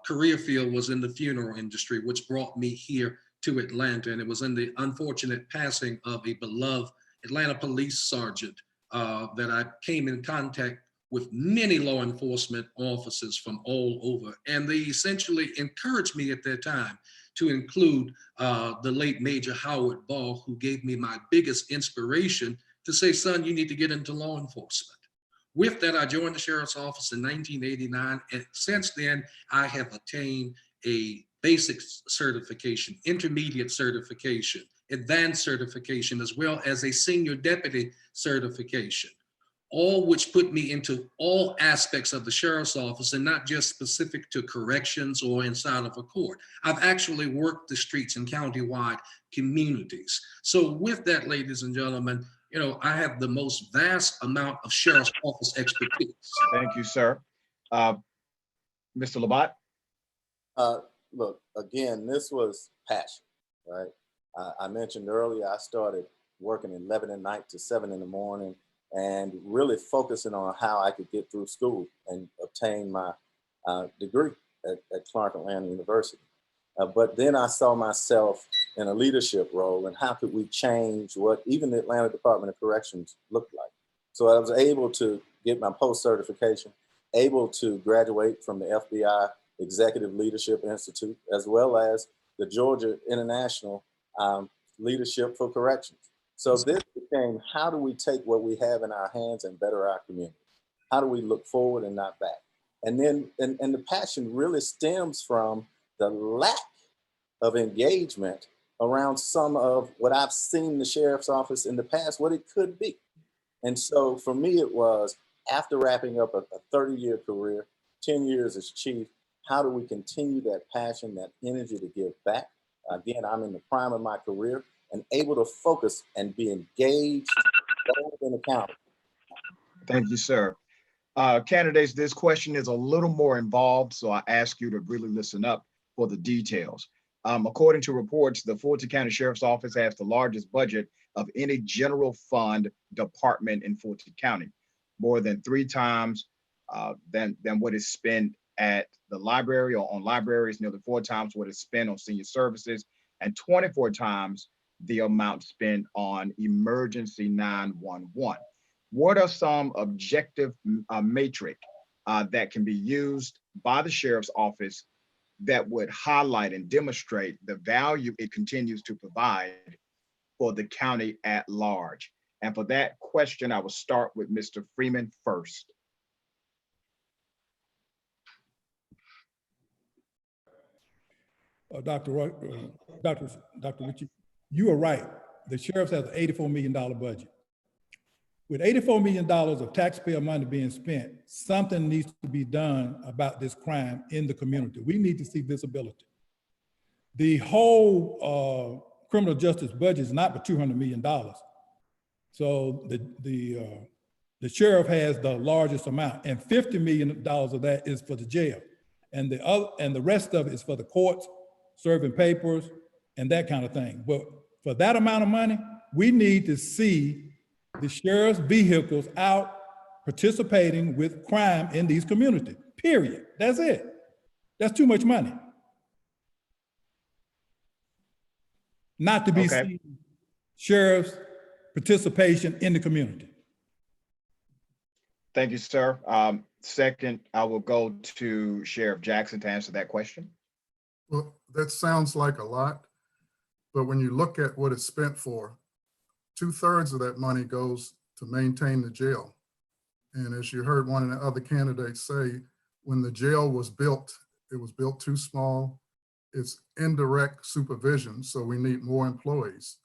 career field was in the funeral industry, which brought me here to Atlanta. And it was in the unfortunate passing of a beloved Atlanta police sergeant that I came in contact with many law enforcement officers from all over. And they essentially encouraged me at that time to include the late Major Howard Ball, who gave me my biggest inspiration to say, son, you need to get into law enforcement. With that, I joined the sheriff's office in 1989. And since then, I have attained a basic certification, intermediate certification, advanced certification, as well as a senior deputy certification, all which put me into all aspects of the sheriff's office and not just specific to corrections or inside of a court. I've actually worked the streets in countywide communities. So with that, ladies and gentlemen, you know, I have the most vast amount of sheriff's office expertise. Thank you, sir. Mr. Labatt? Look, again, this was passion, right? I mentioned earlier, I started working 11 at night to 7 in the morning and really focusing on how I could get through school and obtain my degree at Clark Atlanta University. But then I saw myself in a leadership role, and how could we change what even the Atlanta Department of Corrections looked like? So I was able to get my post-certification, able to graduate from the FBI Executive Leadership Institute, as well as the Georgia International Leadership for Corrections. So this became, how do we take what we have in our hands and better our community? How do we look forward and not back? And then, and the passion really stems from the lack of engagement around some of what I've seen the sheriff's office in the past, what it could be. And so for me, it was, after wrapping up a 30-year career, 10 years as chief, how do we continue that passion, that energy to give back? Again, I'm in the prime of my career and able to focus and be engaged and accountable. Thank you, sir. Candidates, this question is a little more involved, so I ask you to really listen up for the details. According to reports, the Fulton County Sheriff's Office has the largest budget of any general fund department in Fulton County, more than 3 times than what is spent at the library or on libraries, nearly 4 times what is spent on senior services, and 24 times the amount spent on emergency 911. What are some objective metric that can be used by the sheriff's office that would highlight and demonstrate the value it continues to provide for the county at large? And for that question, I will start with Mr. Freeman first. Dr. Ritchie, you are right. The sheriff has an $84 million budget. With $84 million of taxpayer money being spent, something needs to be done about this crime in the community. We need to see visibility. The whole criminal justice budget is not but $200 million. So the sheriff has the largest amount, and $50 million of that is for the jail. And the rest of it is for the courts, serving papers, and that kind of thing. But for that amount of money, we need to see the sheriff's vehicles out participating with crime in these communities, period. That's it. That's too much money. Not to be seen sheriff's participation in the community. Thank you, sir. Second, I will go to Sheriff Jackson to answer that question. Well, that sounds like a lot, but when you look at what it's spent for, 2/3 of that money goes to maintain the jail. And as you heard one of the other candidates say, when the jail was built, it was built too small. It's indirect supervision, so we need more employees.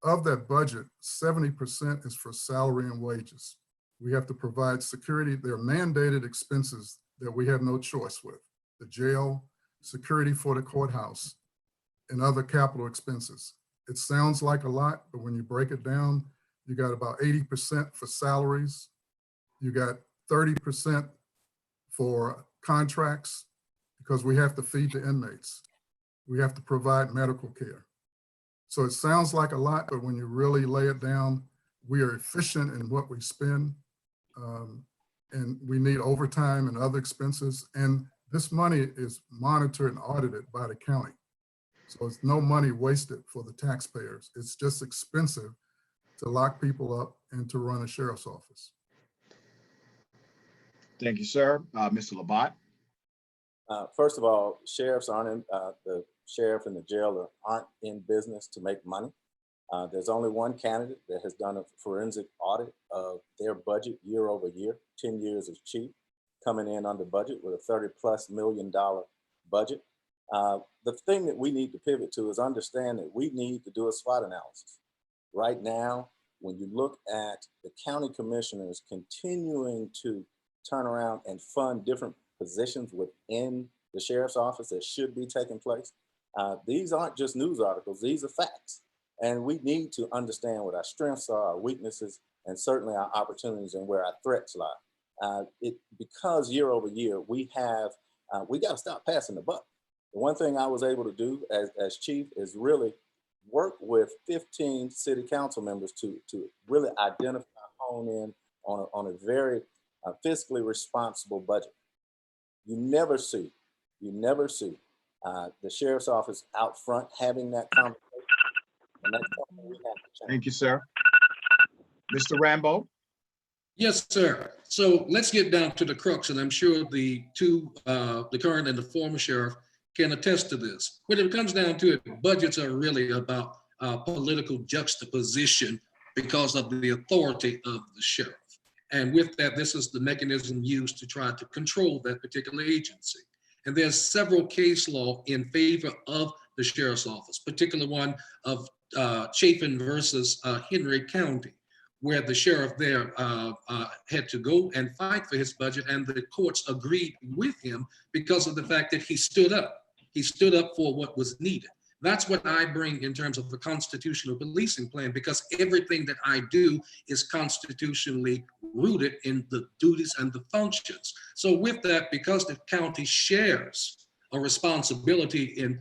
Of that budget, 70% is for salary and wages. We have to provide security. There are mandated expenses that we have no choice with. The jail, security for the courthouse, and other capital expenses. It sounds like a lot, but when you break it down, you got about 80% for salaries. You got 30% for contracts, because we have to feed the inmates. We have to provide medical care. So it sounds like a lot, but when you really lay it down, we are efficient in what we spend. And we need overtime and other expenses. And this money is monitored and audited by the county. So it's no money wasted for the taxpayers. It's just expensive to lock people up and to run a sheriff's office. Thank you, sir. Mr. Labat. First of all, sheriffs aren't in, the sheriff and the jailer aren't in business to make money. There's only one candidate that has done a forensic audit of their budget year over year, 10 years as chief, coming in under budget with a $30+ million budget. The thing that we need to pivot to is understand that we need to do a SWOT analysis. Right now, when you look at the county commissioners continuing to turn around and fund different positions within the sheriff's office that should be taking place, these aren't just news articles, these are facts. And we need to understand what our strengths are, our weaknesses, and certainly our opportunities and where our threats lie. Because year over year, we got to stop passing the buck. The one thing I was able to do as chief is really work with 15 city council members to really identify, hone in on a very fiscally responsible budget. You never see The sheriff's office out front having that conversation. And that's something we have to change. Thank you, sir. Mr. Rambo? Yes, sir. So let's get down to the crux, and I'm sure the current and the former sheriff can attest to this. When it comes down to it, budgets are really about political juxtaposition because of the authority of the sheriff. And with that, this is the mechanism used to try to control that particular agency. And there's several case law in favor of the sheriff's office, particular one of Chafin versus Henry County, where the sheriff there had to go and fight for his budget, and the courts agreed with him because of the fact that he stood up. He stood up for what was needed. That's what I bring in terms of the constitutional policing plan, because everything that I do is constitutionally rooted in the duties and the functions. So with that, because the county shares a responsibility in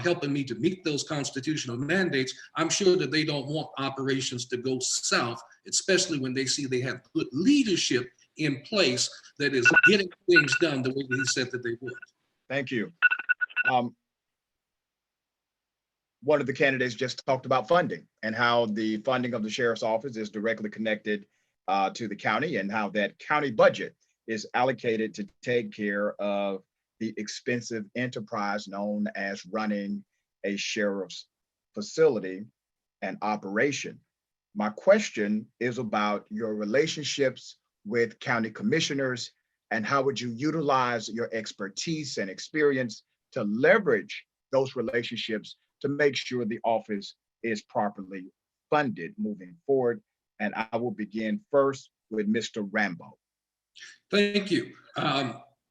helping me to meet those constitutional mandates, I'm sure that they don't want operations to go south, especially when they see they have good leadership in place that is getting things done the way that he said that they would. Thank you. One of the candidates just talked about funding and how the funding of the sheriff's office is directly connected to the county, and how that county budget is allocated to take care of the expensive enterprise known as running a sheriff's facility and operation. My question is about your relationships with county commissioners, and how would you utilize your expertise and experience to leverage those relationships to make sure the office is properly funded moving forward? And I will begin first with Mr. Rambo. Thank you.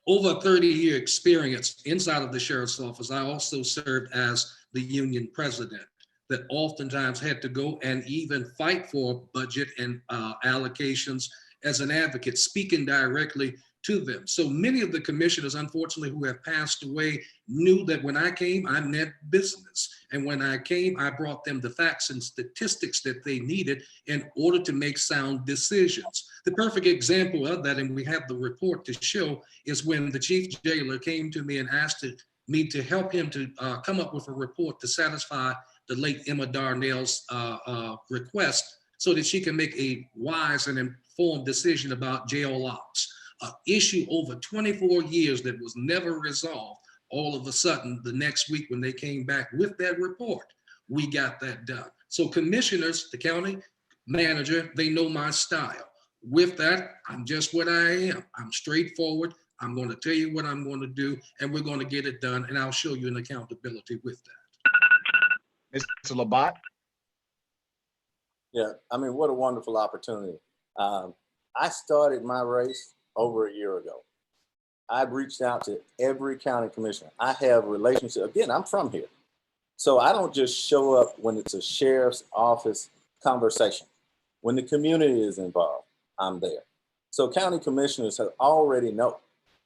Over a 30-year experience inside of the sheriff's office, I also served as the union president that oftentimes had to go and even fight for budget and allocations as an advocate, speaking directly to them. So many of the commissioners, unfortunately, who have passed away, knew that when I came, I meant business. And when I came, I brought them the facts and statistics that they needed in order to make sound decisions. The perfect example of that, and we have the report to show, is when the chief jailer came to me and asked me to help him to come up with a report to satisfy the late Emma Darnell's request so that she can make a wise and informed decision about jail ops. An issue over 24 years that was never resolved. All of a sudden, the next week when they came back with that report, we got that done. So commissioners, the county manager, they know my style. With that, I'm just what I am. I'm straightforward. I'm going to tell you what I'm going to do, and we're going to get it done, and I'll show you an accountability with that. Mr. Labat? Yeah, I mean, what a wonderful opportunity. I started my race over a year ago. I've reached out to every county commissioner. I have relationships. Again, I'm from here. So I don't just show up when it's a sheriff's office conversation. When the community is involved, I'm there. So county commissioners have already know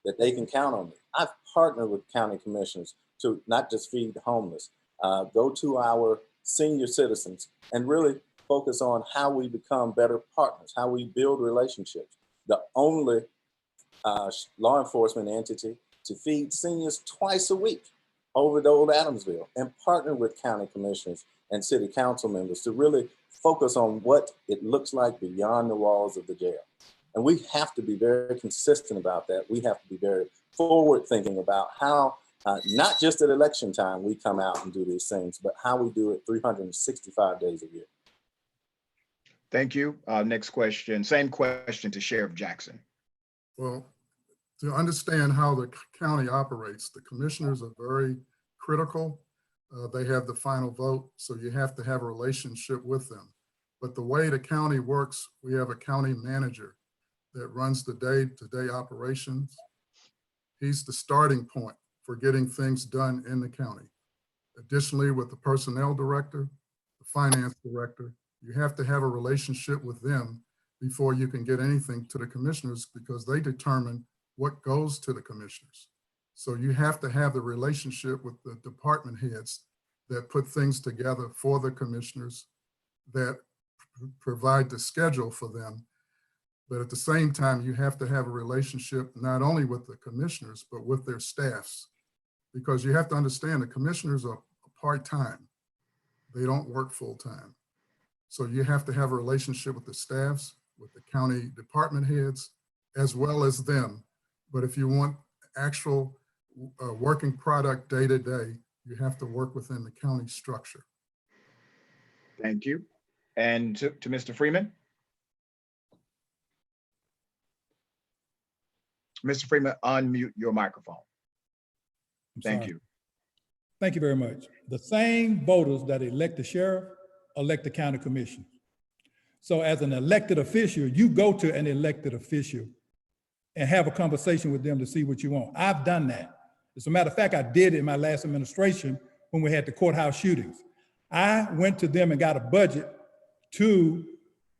that they can count on me. I've partnered with county commissioners to not just feed the homeless, go to our senior citizens and really focus on how we become better partners, how we build relationships. The only law enforcement entity to feed seniors twice a week over the old Adamsville, and partner with county commissioners and city council members to really focus on what it looks like beyond the walls of the jail. And we have to be very consistent about that. We have to be very forward thinking about how, not just at election time, we come out and do these things, but how we do it 365 days a year. Thank you. Next question, same question to Sheriff Jackson. Well, to understand how the county operates, the commissioners are very critical. They have the final vote, so you have to have a relationship with them. But the way the county works, we have a county manager that runs the day-to-day operations. He's the starting point for getting things done in the county. Additionally, with the personnel director, the finance director, you have to have a relationship with them before you can get anything to the commissioners, because they determine what goes to the commissioners. So you have to have the relationship with the department heads that put things together for the commissioners, that provide the schedule for them. But at the same time, you have to have a relationship not only with the commissioners, but with their staffs, because you have to understand the commissioners are part-time. They don't work full-time. So you have to have a relationship with the staffs, with the county department heads, as well as them. But if you want actual working product day to day, you have to work within the county structure. Thank you. And to Mr. Freeman. Mr. Freeman, unmute your microphone. Thank you. Thank you very much. The same voters that elect the sheriff elect the county commission. So as an elected official, you go to an elected official and have a conversation with them to see what you want. I've done that. As a matter of fact, I did it in my last administration when we had the courthouse shootings. I went to them and got a budget to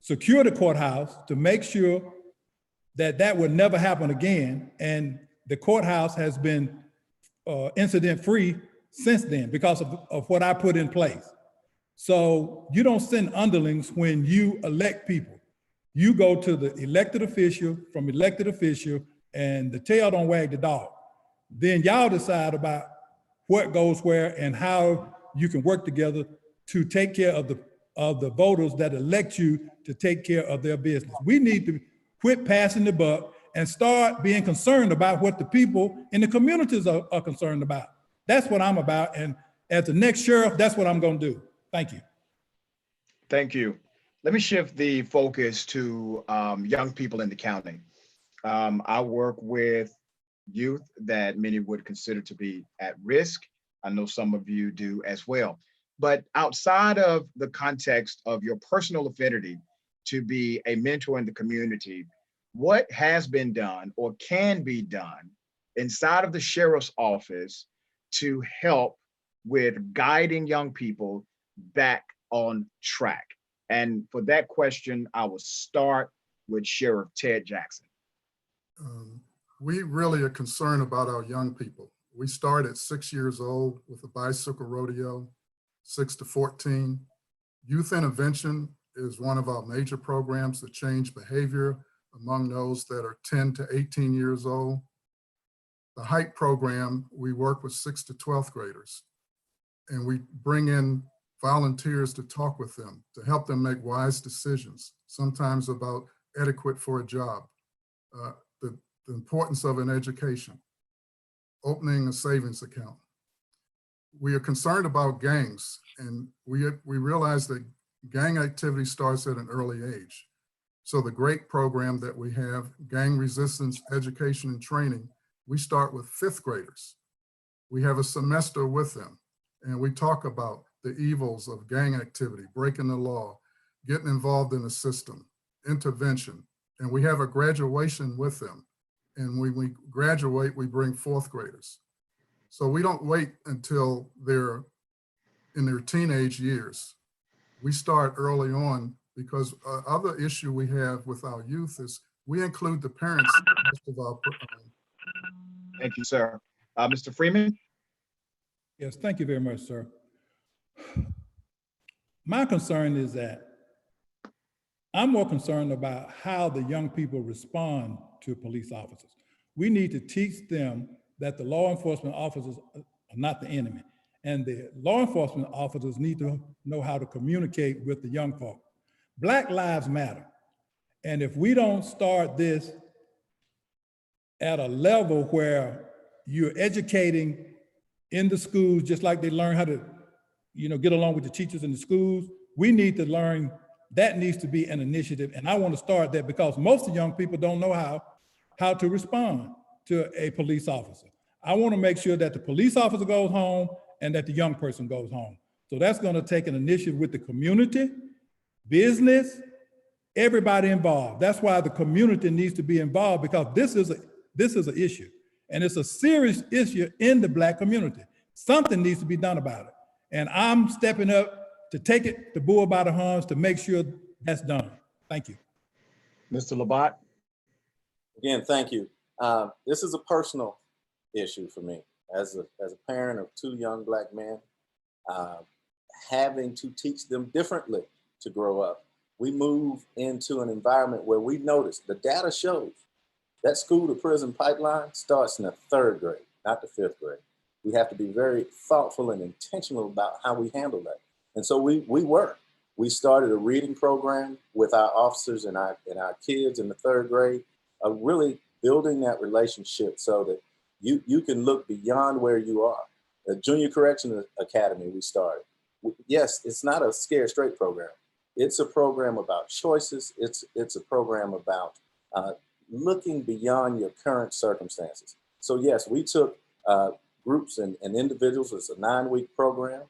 secure the courthouse to make sure that that would never happen again. And the courthouse has been incident-free since then because of what I put in place. So you don't send underlings when you elect people. You go to the elected official, from elected official, and the tail don't wag the dog. Then y'all decide about what goes where and how you can work together to take care of the voters that elect you to take care of their business. We need to quit passing the buck and start being concerned about what the people in the communities are concerned about. That's what I'm about. And as the next sheriff, that's what I'm going to do. Thank you. Thank you. Let me shift the focus to young people in the county. I work with youth that many would consider to be at risk. I know some of you do as well. But outside of the context of your personal affinity to be a mentor in the community, what has been done or can be done inside of the sheriff's office to help with guiding young people back on track? And for that question, I will start with Sheriff Ted Jackson. We really are concerned about our young people. We start at 6 years old with a bicycle rodeo, 6 to 14. Youth intervention is one of our major programs to change behavior among those that are 10 to 18 years old. The HIPE program, we work with 6th to 12th graders, and we bring in volunteers to talk with them, to help them make wise decisions, sometimes about etiquette for a job, the importance of an education, opening a savings account. We are concerned about gangs, and we realize that gang activity starts at an early age. So the great program that we have, gang resistance education and training, we start with 5th graders. We have a semester with them, and we talk about the evils of gang activity, breaking the law, getting involved in the system, intervention, and we have a graduation with them. And when we graduate, we bring 4th graders. So we don't wait until they're in their teenage years. We start early on, because other issue we have with our youth is we include the parents in most of our Thank you, sir. Mr. Freeman? Yes, thank you very much, sir. My concern is that I'm more concerned about how the young people respond to police officers. We need to teach them that the law enforcement officers are not the enemy. And the law enforcement officers need to know how to communicate with the young folk. Black lives matter. And if we don't start this at a level where you're educating in the schools, just like they learn how to, get along with the teachers in the schools, we need to learn. That needs to be an initiative. And I want to start that because most of the young people don't know how to respond to a police officer. I want to make sure that the police officer goes home and that the young person goes home. So that's going to take an initiative with the community, business, everybody involved. That's why the community needs to be involved, because this is an issue, and it's a serious issue in the Black community. Something needs to be done about it. And I'm stepping up to take the bull by the horns to make sure that's done. Thank you. Mr. Labat? Again, thank you. This is a personal issue for me as a parent of 2 young Black men, having to teach them differently to grow up. We move into an environment where we notice, the data shows that school to prison pipeline starts in the 3rd grade, not the 5th grade. We have to be very thoughtful and intentional about how we handle that. And so we work. We started a reading program with our officers and our kids in the 3rd grade, really building that relationship so that you can look beyond where you are. The Junior Correction Academy we started. Yes, it's not a scared straight program. It's a program about choices. It's a program about looking beyond your current circumstances. So yes, we took groups and individuals. It's a 9-week program.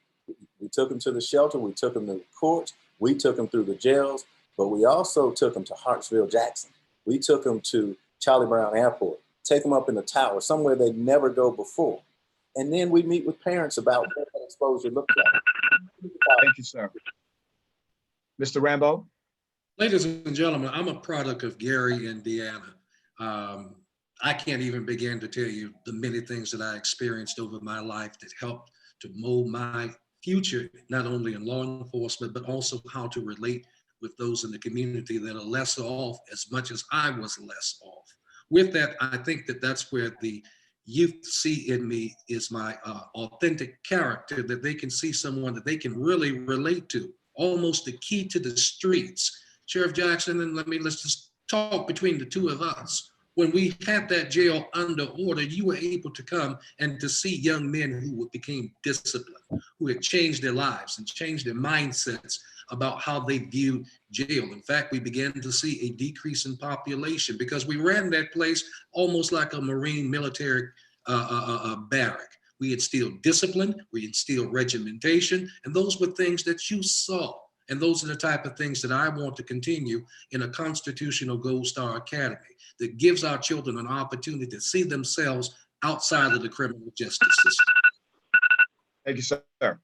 We took them to the shelter. We took them to the courts. We took them through the jails, but we also took them to Hartsville Jackson. We took them to Charlie Brown Airport, take them up in the tower, somewhere they'd never go before. And then we meet with parents about what that exposure looks like. Thank you, sir. Mr. Rambo? Ladies and gentlemen, I'm a product of Gary, Indiana. I can't even begin to tell you the many things that I experienced over my life that helped to mold my future, not only in law enforcement, but also how to relate with those in the community that are less off as much as I was less off. With that, I think that that's where the youth see in me is my authentic character, that they can see someone that they can really relate to, almost the key to the streets. Sheriff Jackson, and let's just talk between the two of us. When we had that jail under order, you were able to come and to see young men who became disciplined, who had changed their lives and changed their mindsets about how they viewed jail. In fact, we began to see a decrease in population because we ran that place almost like a Marine military barrack. We instilled discipline, we instilled regimentation, and those were things that you saw. And those are the type of things that I want to continue in a constitutional Gold Star Academy that gives our children an opportunity to see themselves outside of the criminal justice system. Thank you, sir.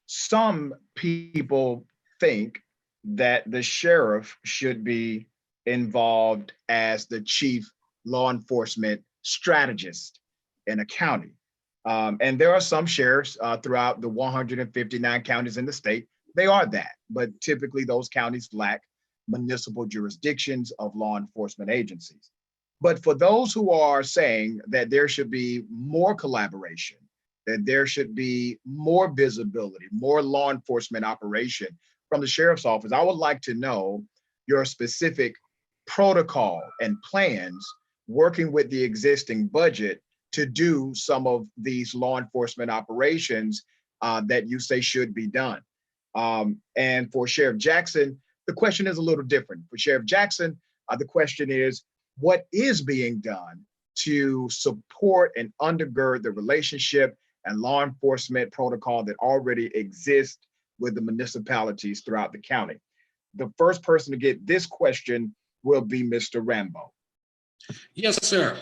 Some people think that the sheriff should be involved as the chief law enforcement strategist in a county. And there are some sheriffs throughout the 159 counties in the state. They are that, but typically those counties lack municipal jurisdictions of law enforcement agencies. But for those who are saying that there should be more collaboration, that there should be more visibility, more law enforcement operation from the sheriff's office, I would like to know your specific protocol and plans working with the existing budget to do some of these law enforcement operations that you say should be done. And for Sheriff Jackson, the question is a little different. For Sheriff Jackson, the question is, what is being done to support and undergird the relationship and law enforcement protocol that already exists with the municipalities throughout the county? The first person to get this question will be Mr. Rambo. Yes, sir.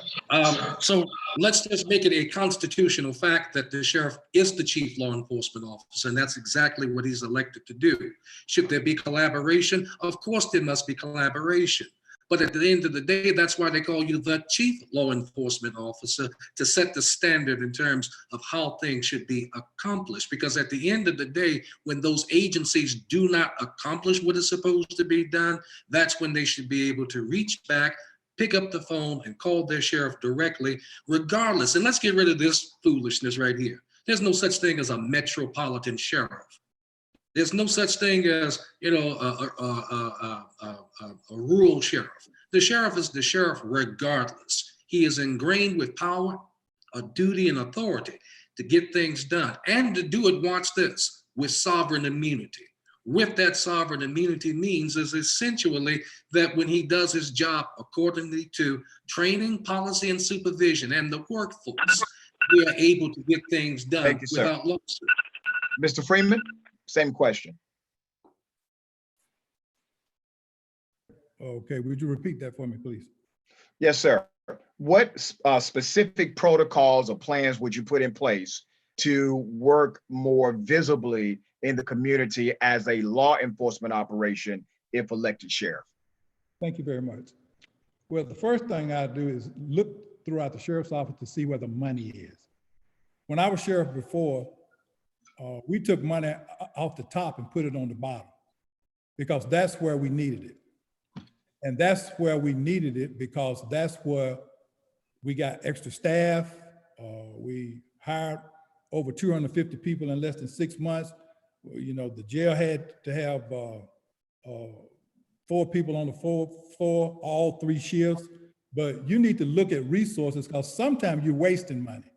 So let's just make it a constitutional fact that the sheriff is the chief law enforcement officer, and that's exactly what he's elected to do. Should there be collaboration? Of course, there must be collaboration. But at the end of the day, that's why they call you the chief law enforcement officer, to set the standard in terms of how things should be accomplished. Because at the end of the day, when those agencies do not accomplish what is supposed to be done, that's when they should be able to reach back, pick up the phone and call their sheriff directly, regardless. And let's get rid of this foolishness right here. There's no such thing as a metropolitan sheriff. There's no such thing as, you know, a rural sheriff. The sheriff is the sheriff regardless. He is ingrained with power, a duty, and authority to get things done, and to do it, watch this, with sovereign immunity. With that sovereign immunity means is essentially that when he does his job accordingly to training, policy, and supervision, and the workforce, we are able to get things done without lawsuit. Mr. Freeman, same question. Okay, would you repeat that for me, please? Yes, sir. What specific protocols or plans would you put in place to work more visibly in the community as a law enforcement operation if elected sheriff? Thank you very much. Well, the first thing I do is look throughout the sheriff's office to see where the money is. When I was sheriff before, we took money off the top and put it on the bottom because that's where we needed it. And that's where we needed it because that's where We got extra staff. We hired over 250 people in less than 6 months. You know, the jail had to have 4 people on the floor, all 3 shifts. But you need to look at resources because sometimes you're wasting money.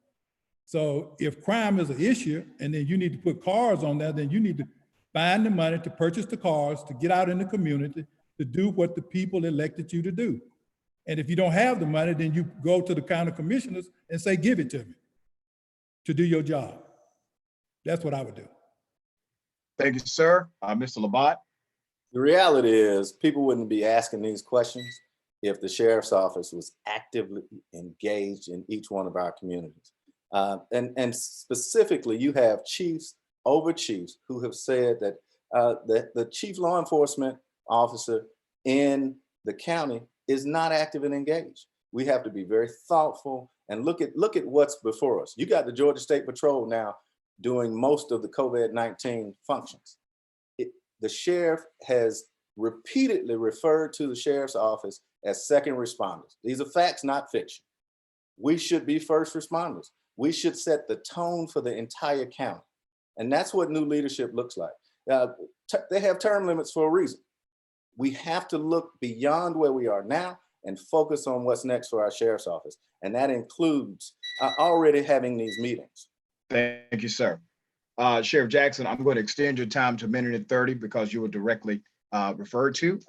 So if crime is an issue and then you need to put cars on there, then you need to find the money to purchase the cars, to get out in the community, to do what the people elected you to do. And if you don't have the money, then you go to the county commissioners and say, give it to me to do your job. That's what I would do. Thank you, sir. Mr. Labat. The reality is people wouldn't be asking these questions if the sheriff's office was actively engaged in each one of our communities. And specifically, you have chiefs over chiefs who have said that the chief law enforcement officer in the county is not active and engaged. We have to be very thoughtful and look at what's before us. You got the Georgia State Patrol now doing most of the COVID-19 functions. The sheriff has repeatedly referred to the sheriff's office as second responders. These are facts, not fiction. We should be first responders. We should set the tone for the entire county. And that's what new leadership looks like. They have term limits for a reason. We have to look beyond where we are now and focus on what's next for our sheriff's office. And that includes already having these meetings. Thank you, sir. Sheriff Jackson, I'm going to extend your time to 1:30 because you were directly referred to,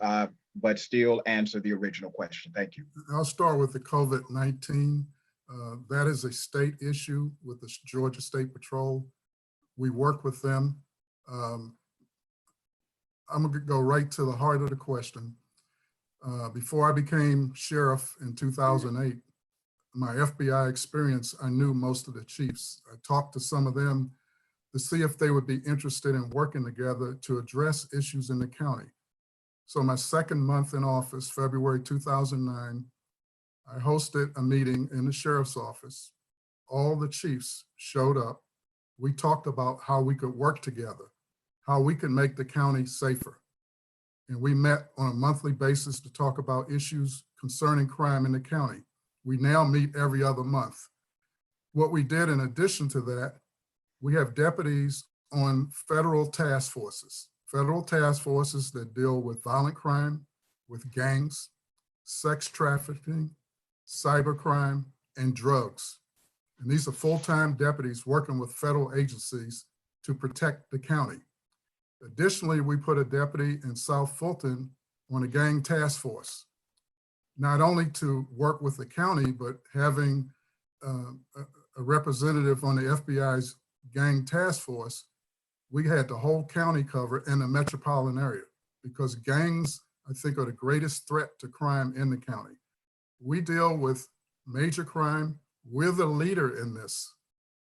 but still answer the original question. Thank you. I'll start with the COVID-19. That is a state issue with the Georgia State Patrol. We work with them. I'm gonna go right to the heart of the question. Before I became sheriff in 2008, my FBI experience, I knew most of the chiefs. I talked to some of them to see if they would be interested in working together to address issues in the county. So my second month in office, February 2009, I hosted a meeting in the sheriff's office. All the chiefs showed up. We talked about how we could work together, how we could make the county safer. And we met on a monthly basis to talk about issues concerning crime in the county. We now meet every other month. What we did in addition to that, we have deputies on federal task forces that deal with violent crime, with gangs, sex trafficking, cybercrime, and drugs. And these are full-time deputies working with federal agencies to protect the county. Additionally, we put a deputy in South Fulton on a gang task force, not only to work with the county, but having a representative on the FBI's gang task force, we had the whole county covered in the metropolitan area because gangs, I think, are the greatest threat to crime in the county. We deal with major crime. We're the leader in this.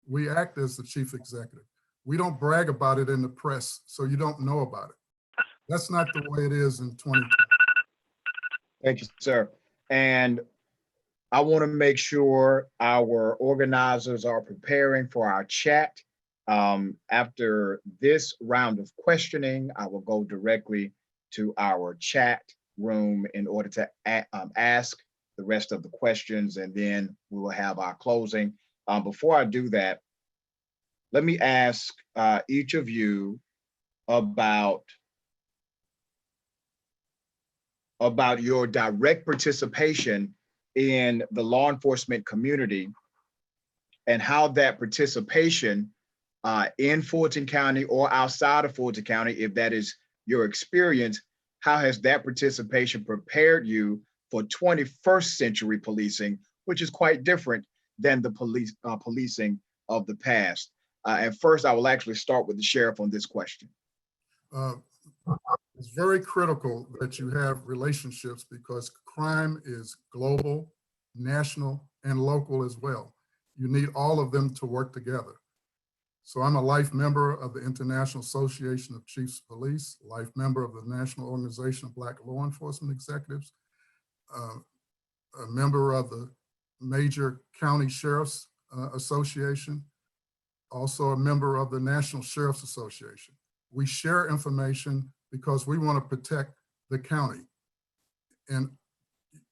We act as the chief executive. We don't brag about it in the press, so you don't know about it. That's not the way it is in 2020. Thank you, sir. And I want to make sure our organizers are preparing for our chat. After this round of questioning, I will go directly to our chat room in order to ask the rest of the questions, and then we will have our closing. Before I do that, let me ask each of you about your direct participation in the law enforcement community and how that participation in Fulton County or outside of Fulton County, if that is your experience, how has that participation prepared you for 21st century policing, which is quite different than the policing of the past? And first, I will actually start with the sheriff on this question. It's very critical that you have relationships because crime is global, national, and local as well. You need all of them to work together. So I'm a life member of the International Association of Chiefs of Police, life member of the National Organization of Black Law Enforcement Executives, a member of the Major County Sheriffs Association, also a member of the National Sheriffs Association. We share information because we want to protect the county. And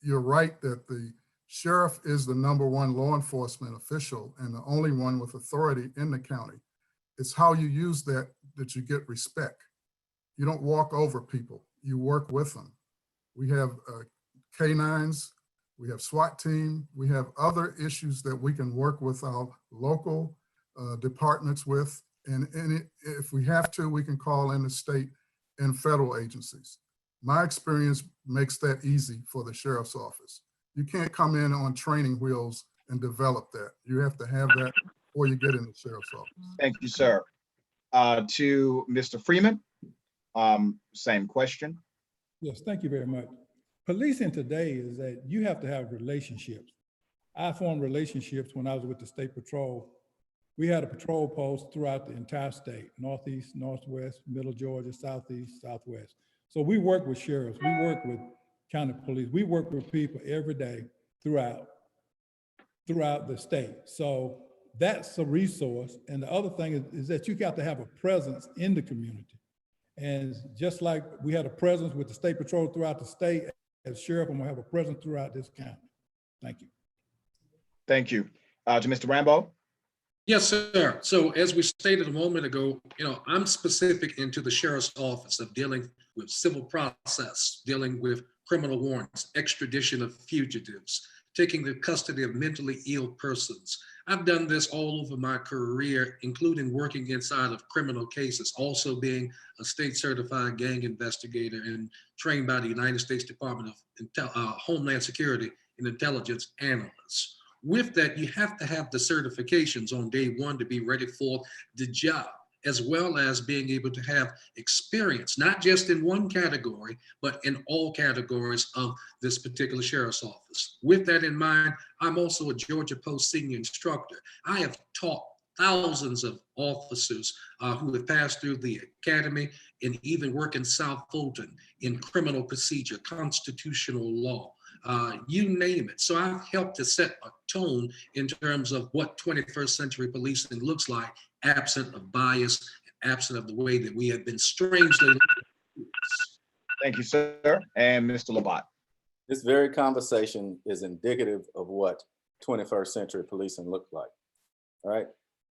you're right that the Sheriff is the #1 law enforcement official and the only one with authority in the county. It's how you use that you get respect. You don't walk over people, you work with them. We have canines, we have SWAT team, we have other issues that we can work with our local departments with. And if we have to, we can call in the state and federal agencies. My experience makes that easy for the sheriff's office. You can't come in on training wheels and develop that. You have to have that before you get in the sheriff's office. Thank you, sir. To Mr. Freeman, same question. Yes, thank you very much. Policing today is that you have to have relationships. I formed relationships when I was with the State Patrol. We had a patrol post throughout the entire state, Northeast, Northwest, Middle Georgia, Southeast, Southwest. So we work with sheriffs, we work with county police, we work with people every day throughout the state. So that's a resource. And the other thing is that you got to have a presence in the community. And just like we had a presence with the State Patrol throughout the state, as sheriff, I'm gonna have a presence throughout this county. Thank you. Thank you. To Mr. Rambo. Yes, sir. So as we stated a moment ago, I'm specific into the sheriff's office of dealing with civil process, dealing with criminal warrants, extradition of fugitives, taking the custody of mentally ill persons. I've done this all over my career, including working inside of criminal cases, also being a state certified gang investigator and trained by the United States Department of Homeland Security and intelligence analysts. With that, you have to have the certifications on day one to be ready for the job, as well as being able to have experience, not just in one category, but in all categories of this particular sheriff's office. With that in mind, I'm also a Georgia Post senior instructor. I have taught thousands of officers who have passed through the academy and even work in South Fulton in criminal procedure, constitutional law. You name it. So I've helped to set a tone in terms of what 21st century policing looks like, absent of bias, absent of the way that we have been strangely. Thank you, sir. And Mr. Labat. This very conversation is indicative of what 21st century policing looked like. All right.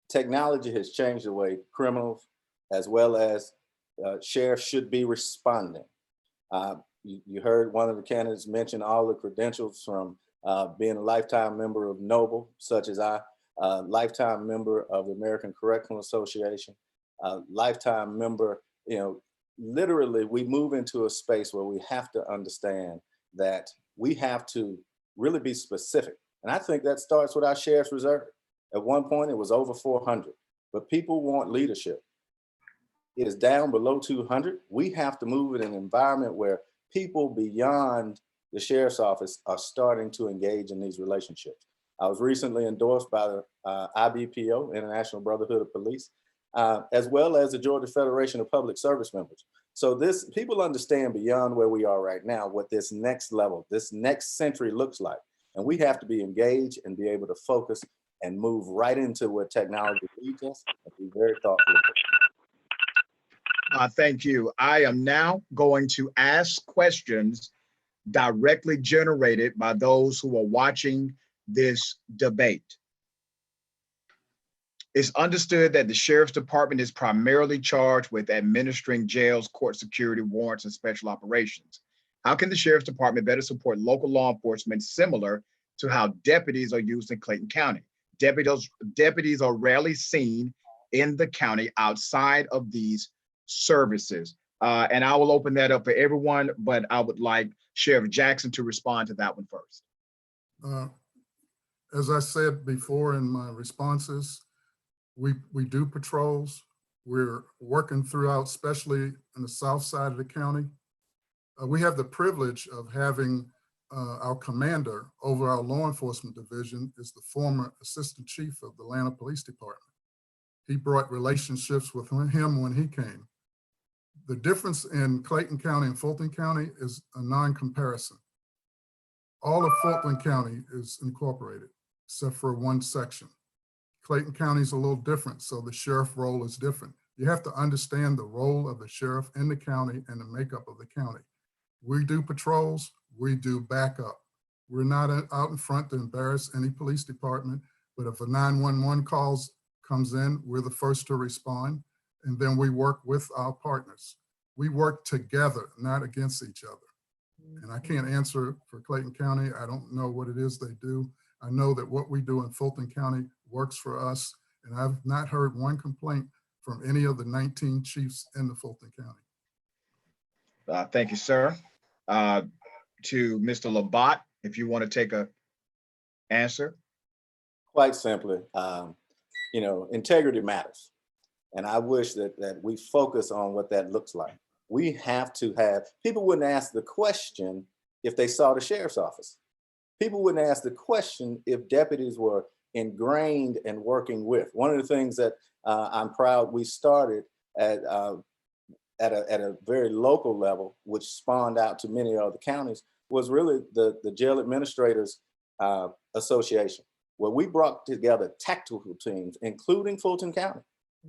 Technology has changed the way criminals as well as sheriffs should be responding. You heard one of the candidates mention all the credentials from being a lifetime member of Noble, such as I, lifetime member of the American Correctional Association, lifetime member, literally we move into a space where we have to understand that we have to really be specific. And I think that starts with our Sheriff's Reserve. At one point, it was over 400, but people want leadership. It is down below 200. We have to move in an environment where people beyond the sheriff's office are starting to engage in these relationships. I was recently endorsed by the IBPO, International Brotherhood of Police, as well as the Georgia Federation of Public Service Members. So people understand beyond where we are right now, what this next level, this next century looks like. And we have to be engaged and be able to focus and move right into what technology leads us and be very thoughtful. Thank you. I am now going to ask questions directly generated by those who are watching this debate. It's understood that the Sheriff's Department is primarily charged with administering jails, court security, warrants, and special operations. How can the Sheriff's Department better support local law enforcement similar to how deputies are used in Clayton County? Deputies are rarely seen in the county outside of these services. And I will open that up for everyone, but I would like Sheriff Jackson to respond to that one first. As I said before in my responses, we do patrols. We're working throughout, especially in the south side of the county. We have the privilege of having our commander over our law enforcement division is the former assistant chief of the Atlanta Police Department. He brought relationships with him when he came. The difference in Clayton County and Fulton County is a non-comparison. All of Fulton County is incorporated, except for one section. Clayton County is a little different, so the sheriff role is different. You have to understand the role of the sheriff in the county and the makeup of the county. We do patrols, we do backup. We're not out in front to embarrass any police department, but if a 911 comes in, we're the first to respond. And then we work with our partners. We work together, not against each other. And I can't answer for Clayton County. I don't know what it is they do. I know that what we do in Fulton County works for us. And I've not heard one complaint from any of the 19 chiefs in the Fulton County. Thank you, sir. To Mr. Labat, if you want to take a answer. Quite simply, integrity matters. And I wish that we focus on what that looks like. We have to have, people wouldn't ask the question if they saw the sheriff's office. People wouldn't ask the question if deputies were ingrained and working with. One of the things that I'm proud we started at a very local level, which spawned out to many other counties, was really the Jail Administrators Association, where we brought together tactical teams, including Fulton County.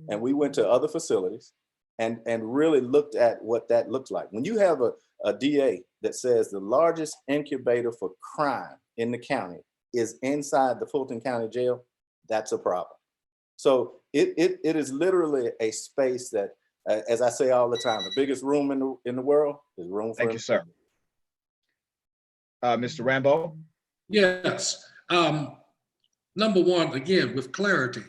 And we went to other facilities and really looked at what that looks like. When you have a DA that says the largest incubator for crime in the county is inside the Fulton County Jail, that's a problem. So it is literally a space that, as I say all the time, the biggest room in the world is room for. Thank you, sir. Mr. Rambo? Yes. Number one, again, with clarity,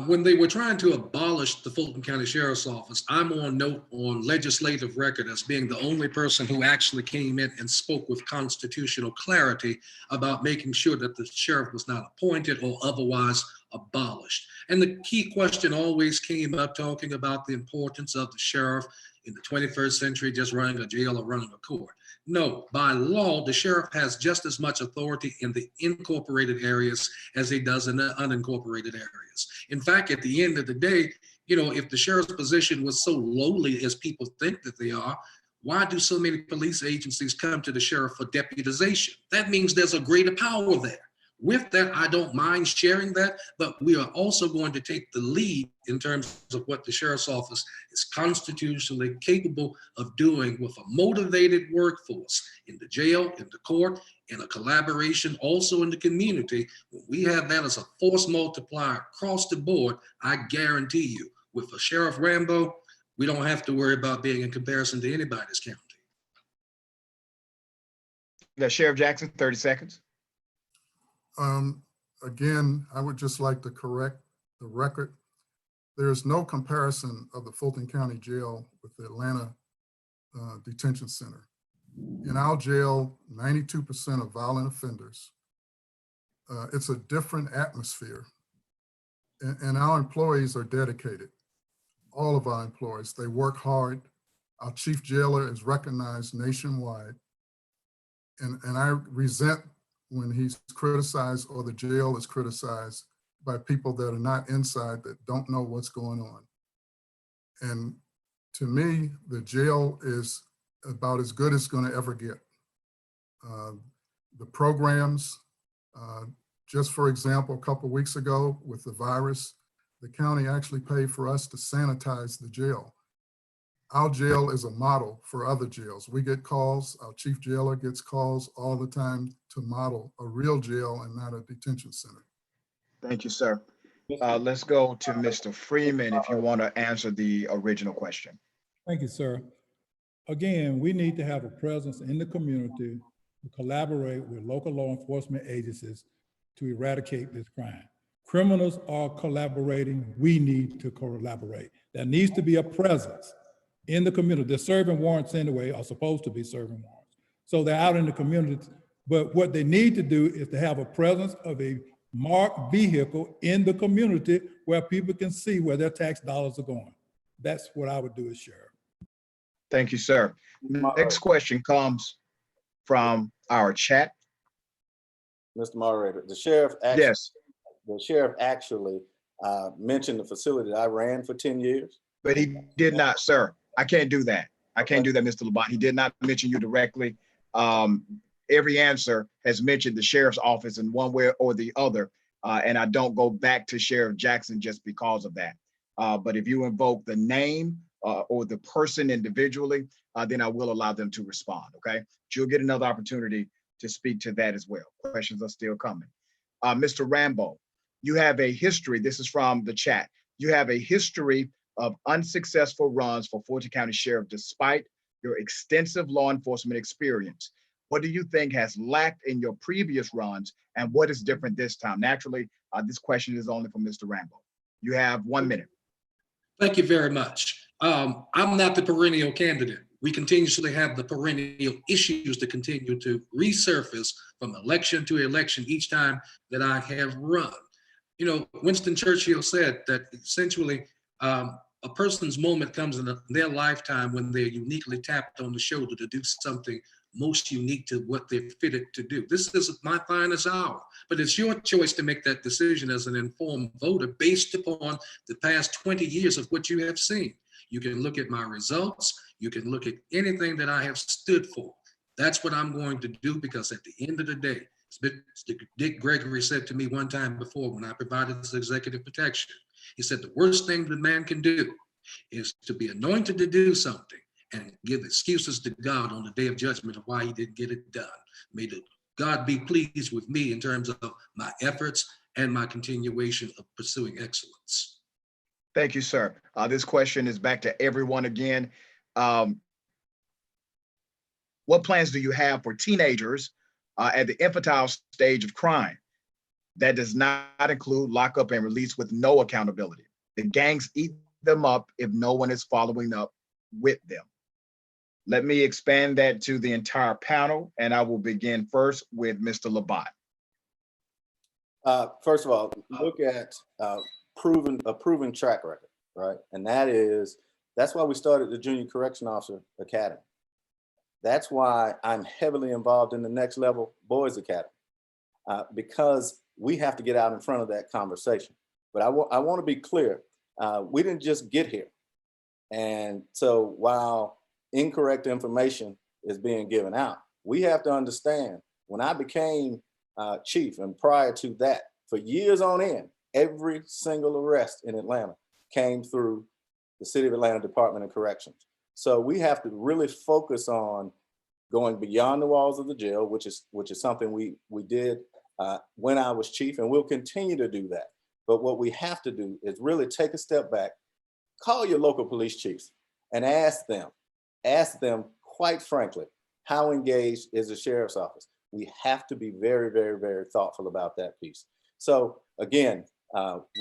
when they were trying to abolish the Fulton County Sheriff's Office, I'm on note on legislative record as being the only person who actually came in and spoke with constitutional clarity about making sure that the sheriff was not appointed or otherwise abolished. And the key question always came up talking about the importance of the sheriff in the 21st century, just running a jail or running a court. No, by law, the sheriff has just as much authority in the incorporated areas as he does in the unincorporated areas. In fact, at the end of the day, if the sheriff's position was so lowly as people think that they are, why do so many police agencies come to the sheriff for deputization? That means there's a greater power there. With that, I don't mind sharing that, but we are also going to take the lead in terms of what the sheriff's office is constitutionally capable of doing with a motivated workforce in the jail, in the court, and a collaboration also in the community. When we have that as a force multiplier across the board, I guarantee you, with a Sheriff Rambo, we don't have to worry about being in comparison to anybody's county. Sheriff Jackson, 30 seconds. Again, I would just like to correct the record. There is no comparison of the Fulton County Jail with the Atlanta Detention Center. In our jail, 92% of violent offenders. It's a different atmosphere. And our employees are dedicated. All of our employees, they work hard. Our chief jailer is recognized nationwide. And I resent when he's criticized or the jail is criticized by people that are not inside, that don't know what's going on. And to me, the jail is about as good as it's going to ever get. The programs, just for example, a couple of weeks ago with the virus, the county actually paid for us to sanitize the jail. Our jail is a model for other jails. We get calls, our chief jailer gets calls all the time to model a real jail and not a detention center. Thank you, sir. Let's go to Mr. Freeman if you want to answer the original question. Thank you, sir. Again, we need to have a presence in the community to collaborate with local law enforcement agencies to eradicate this crime. Criminals are collaborating. We need to collaborate. There needs to be a presence in the community. They're serving warrants anyway, are supposed to be serving warrants. So they're out in the community. But what they need to do is to have a presence of a marked vehicle in the community where people can see where their tax dollars are going. That's what I would do as sheriff. Thank you, sir. Next question comes from our chat. Mr. Moderator, the sheriff actually, Yes. The sheriff actually mentioned the facility that I ran for 10 years. But he did not, sir. I can't do that. I can't do that, Mr. Labat. He did not mention you directly. Every answer has mentioned the sheriff's office in one way or the other. And I don't go back to Sheriff Jackson just because of that. But if you invoke the name or the person individually, then I will allow them to respond, okay? But you'll get another opportunity to speak to that as well. Questions are still coming. Mr. Rambo, you have a history, this is from the chat, you have a history of unsuccessful runs for Fulton County Sheriff despite your extensive law enforcement experience. What do you think has lacked in your previous runs and what is different this time? Naturally, this question is only for Mr. Rambo. You have 1 minute. Thank you very much. I'm not the perennial candidate. We continuously have the perennial issues that continue to resurface from election to election each time that I have run. You know, Winston Churchill said that essentially a person's moment comes in their lifetime when they're uniquely tapped on the shoulder to do something most unique to what they're fitted to do. This is my finest hour, but it's your choice to make that decision as an informed voter based upon the past 20 years of what you have seen. You can look at my results. You can look at anything that I have stood for. That's what I'm going to do, because at the end of the day, Dick Gregory said to me one time before when I provided this executive protection, he said, the worst thing the man can do is to be anointed to do something and give excuses to God on the day of judgment of why he didn't get it done. May God be pleased with me in terms of my efforts and my continuation of pursuing excellence. Thank you, sir. This question is back to everyone again. What plans do you have for teenagers at the infantile stage of crime? That does not include lockup and release with no accountability. The gangs eat them up if no one is following up with them. Let me expand that to the entire panel, and I will begin first with Mr. Labat. First of all, look at a proven track record, right? And that's why we started the Junior Correction Officer Academy. That's why I'm heavily involved in the Next Level Boys Academy, because we have to get out in front of that conversation. But I want to be clear, we didn't just get here. And so while incorrect information is being given out, we have to understand, when I became chief and prior to that, for years on end, every single arrest in Atlanta came through the City of Atlanta Department of Corrections. So we have to really focus on going beyond the walls of the jail, which is something we did when I was chief, and we'll continue to do that. But what we have to do is really take a step back, call your local police chiefs and ask them quite frankly, how engaged is the sheriff's office? We have to be very, very, very thoughtful about that piece. So again,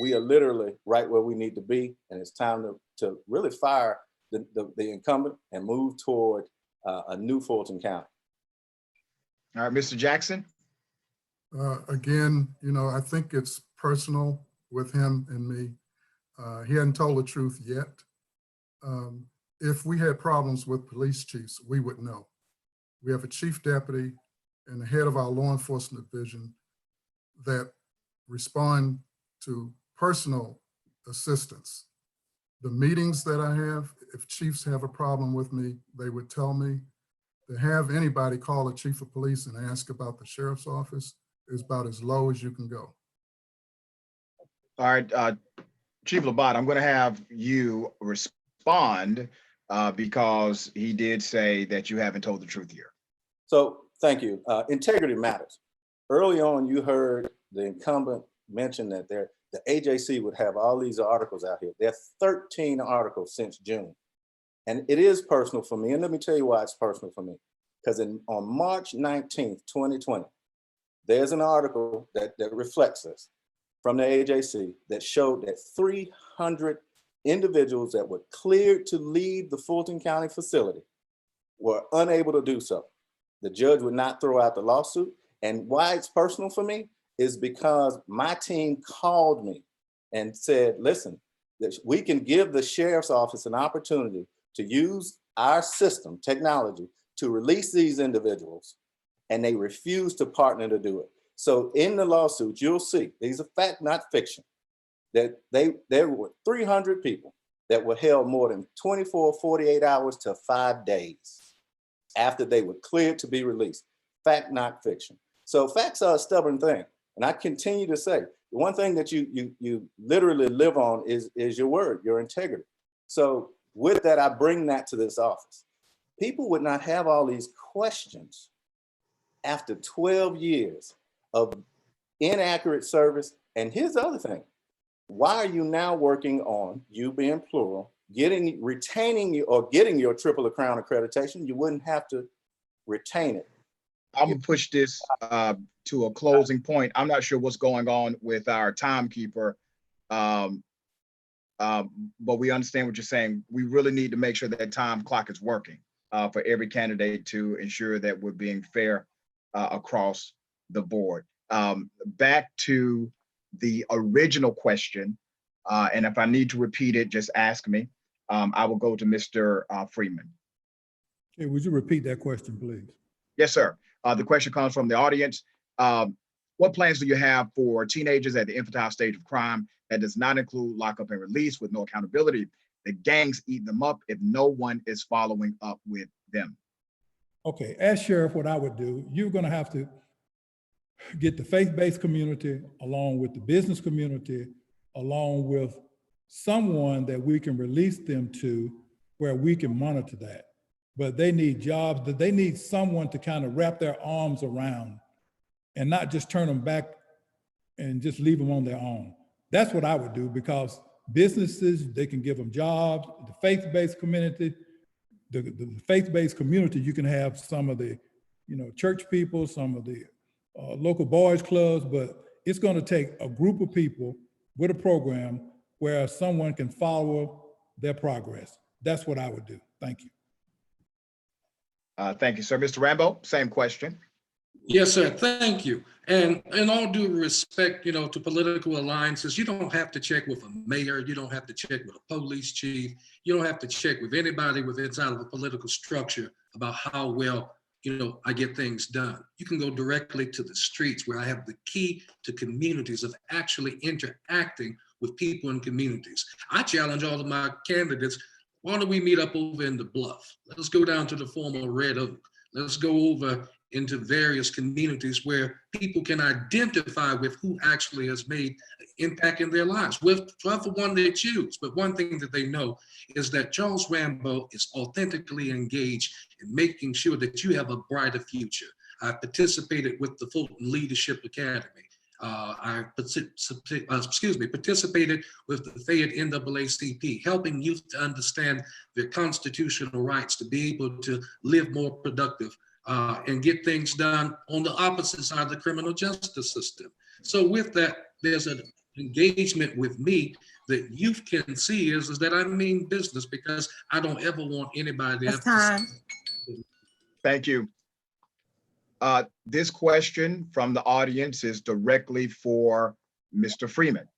we are literally right where we need to be, and it's time to really fire the incumbent and move toward a new Fulton County. All right, Mr. Jackson. Again, I think it's personal with him and me. He hadn't told the truth yet. If we had problems with police chiefs, we would know. We have a chief deputy and the head of our law enforcement division that respond to personal assistance. The meetings that I have, if chiefs have a problem with me, they would tell me. To have anybody call a chief of police and ask about the sheriff's office is about as low as you can go. All right, Chief Labat, I'm going to have you respond because he did say that you haven't told the truth here. So thank you. Integrity matters. Early on, you heard the incumbent mention that the AJC would have all these articles out here. There are 13 articles since June. And it is personal for me. And let me tell you why it's personal for me. Because on March 19th, 2020, there's an article that reflects this from the AJC that showed that 300 individuals that were cleared to leave the Fulton County facility were unable to do so. The judge would not throw out the lawsuit. And why it's personal for me is because my team called me and said, listen, we can give the sheriff's office an opportunity to use our system, technology, to release these individuals, and they refuse to partner to do it. So in the lawsuit, you'll see, these are fact, not fiction, that there were 300 people that were held more than 24, 48 hours to 5 days after they were cleared to be released. Fact, not fiction. So facts are a stubborn thing. And I continue to say, the one thing that you literally live on is your word, your integrity. So with that, I bring that to this office. People would not have all these questions after 12 years of inaccurate service. And here's the other thing. Why are you now working on, you being plural, retaining or getting your Triple Crown accreditation? You wouldn't have to retain it. I'm gonna push this to a closing point. I'm not sure what's going on with our timekeeper, but we understand what you're saying. We really need to make sure that time clock is working for every candidate to ensure that we're being fair across the board. Back to the original question, and if I need to repeat it, just ask me. I will go to Mr. Freeman. Okay, would you repeat that question, please? Yes, sir. The question comes from the audience. What plans do you have for teenagers at the infantile stage of crime that does not include lockup and release with no accountability? The gangs eat them up if no one is following up with them. Okay, as sheriff, what I would do, you're gonna have to get the faith-based community along with the business community, along with someone that we can release them to where we can monitor that. But they need jobs, that they need someone to kind of wrap their arms around and not just turn them back and just leave them on their own. That's what I would do, because businesses, they can give them jobs. The faith-based community, the faith-based community, you can have some of the, church people, some of the local boys clubs, but it's going to take a group of people with a program where someone can follow their progress. That's what I would do. Thank you. Thank you, sir. Mr. Rambo, same question. Yes, sir. Thank you. And in all due respect, to political alliances, you don't have to check with a mayor. You don't have to check with a police chief. You don't have to check with anybody inside of a political structure about how well, I get things done. You can go directly to the streets, where I have the key to communities of actually interacting with people in communities. I challenge all of my candidates, why don't we meet up over in the Bluff? Let's go down to the former Red Oak. Let's go over into various communities where people can identify with who actually has made impact in their lives, with whatever one they choose. But one thing that they know is that Charles Rambo is authentically engaged in making sure that you have a brighter future. I participated with the Fulton Leadership Academy. I participated with the Fayette NAACP, helping youth to understand their constitutional rights, to be able to live more productive and get things done on the opposite side of the criminal justice system. So with that, there's an engagement with me that youth can see is that I mean business, because I don't ever want anybody else. Thank you. This question from the audience is directly for Mr. Freeman.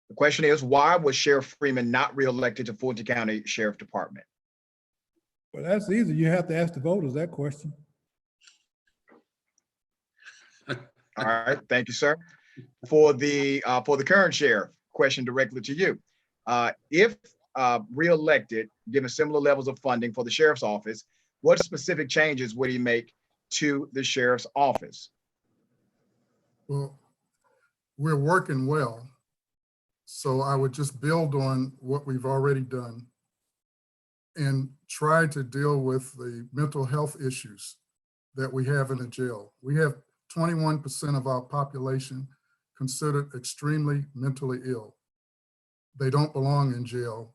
The question is, why was Sheriff Freeman not reelected to Fulton County Sheriff Department? Well, that's easy. You have to ask the voters that question. All right, thank you, sir. For the current sheriff, question directly to you. If reelected, given similar levels of funding for the sheriff's office, what specific changes would he make to the sheriff's office? Well, we're working well. So I would just build on what we've already done and try to deal with the mental health issues that we have in the jail. We have 21% of our population considered extremely mentally ill. They don't belong in jail.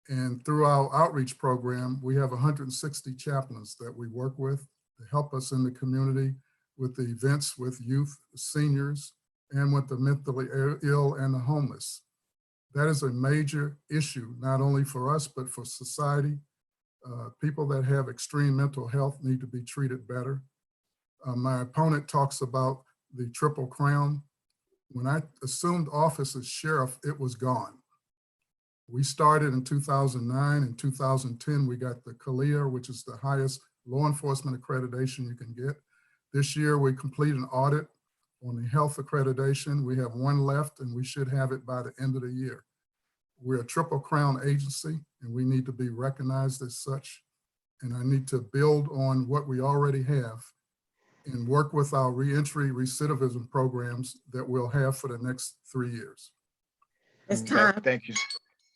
And through our outreach program, we have 160 chaplains that we work with to help us in the community with the events with youth, seniors, and with the mentally ill and the homeless. That is a major issue, not only for us, but for society. People that have extreme mental health need to be treated better. My opponent talks about the Triple Crown. When I assumed office as sheriff, it was gone. We started in 2009. In 2010, we got the CALEA, which is the highest law enforcement accreditation you can get. This year, we completed an audit on the health accreditation. We have one left, and we should have it by the end of the year. We're a Triple Crown agency, and we need to be recognized as such. And I need to build on what we already have and work with our reentry recidivism programs that we'll have for the next 3 years. It's time. Thank you.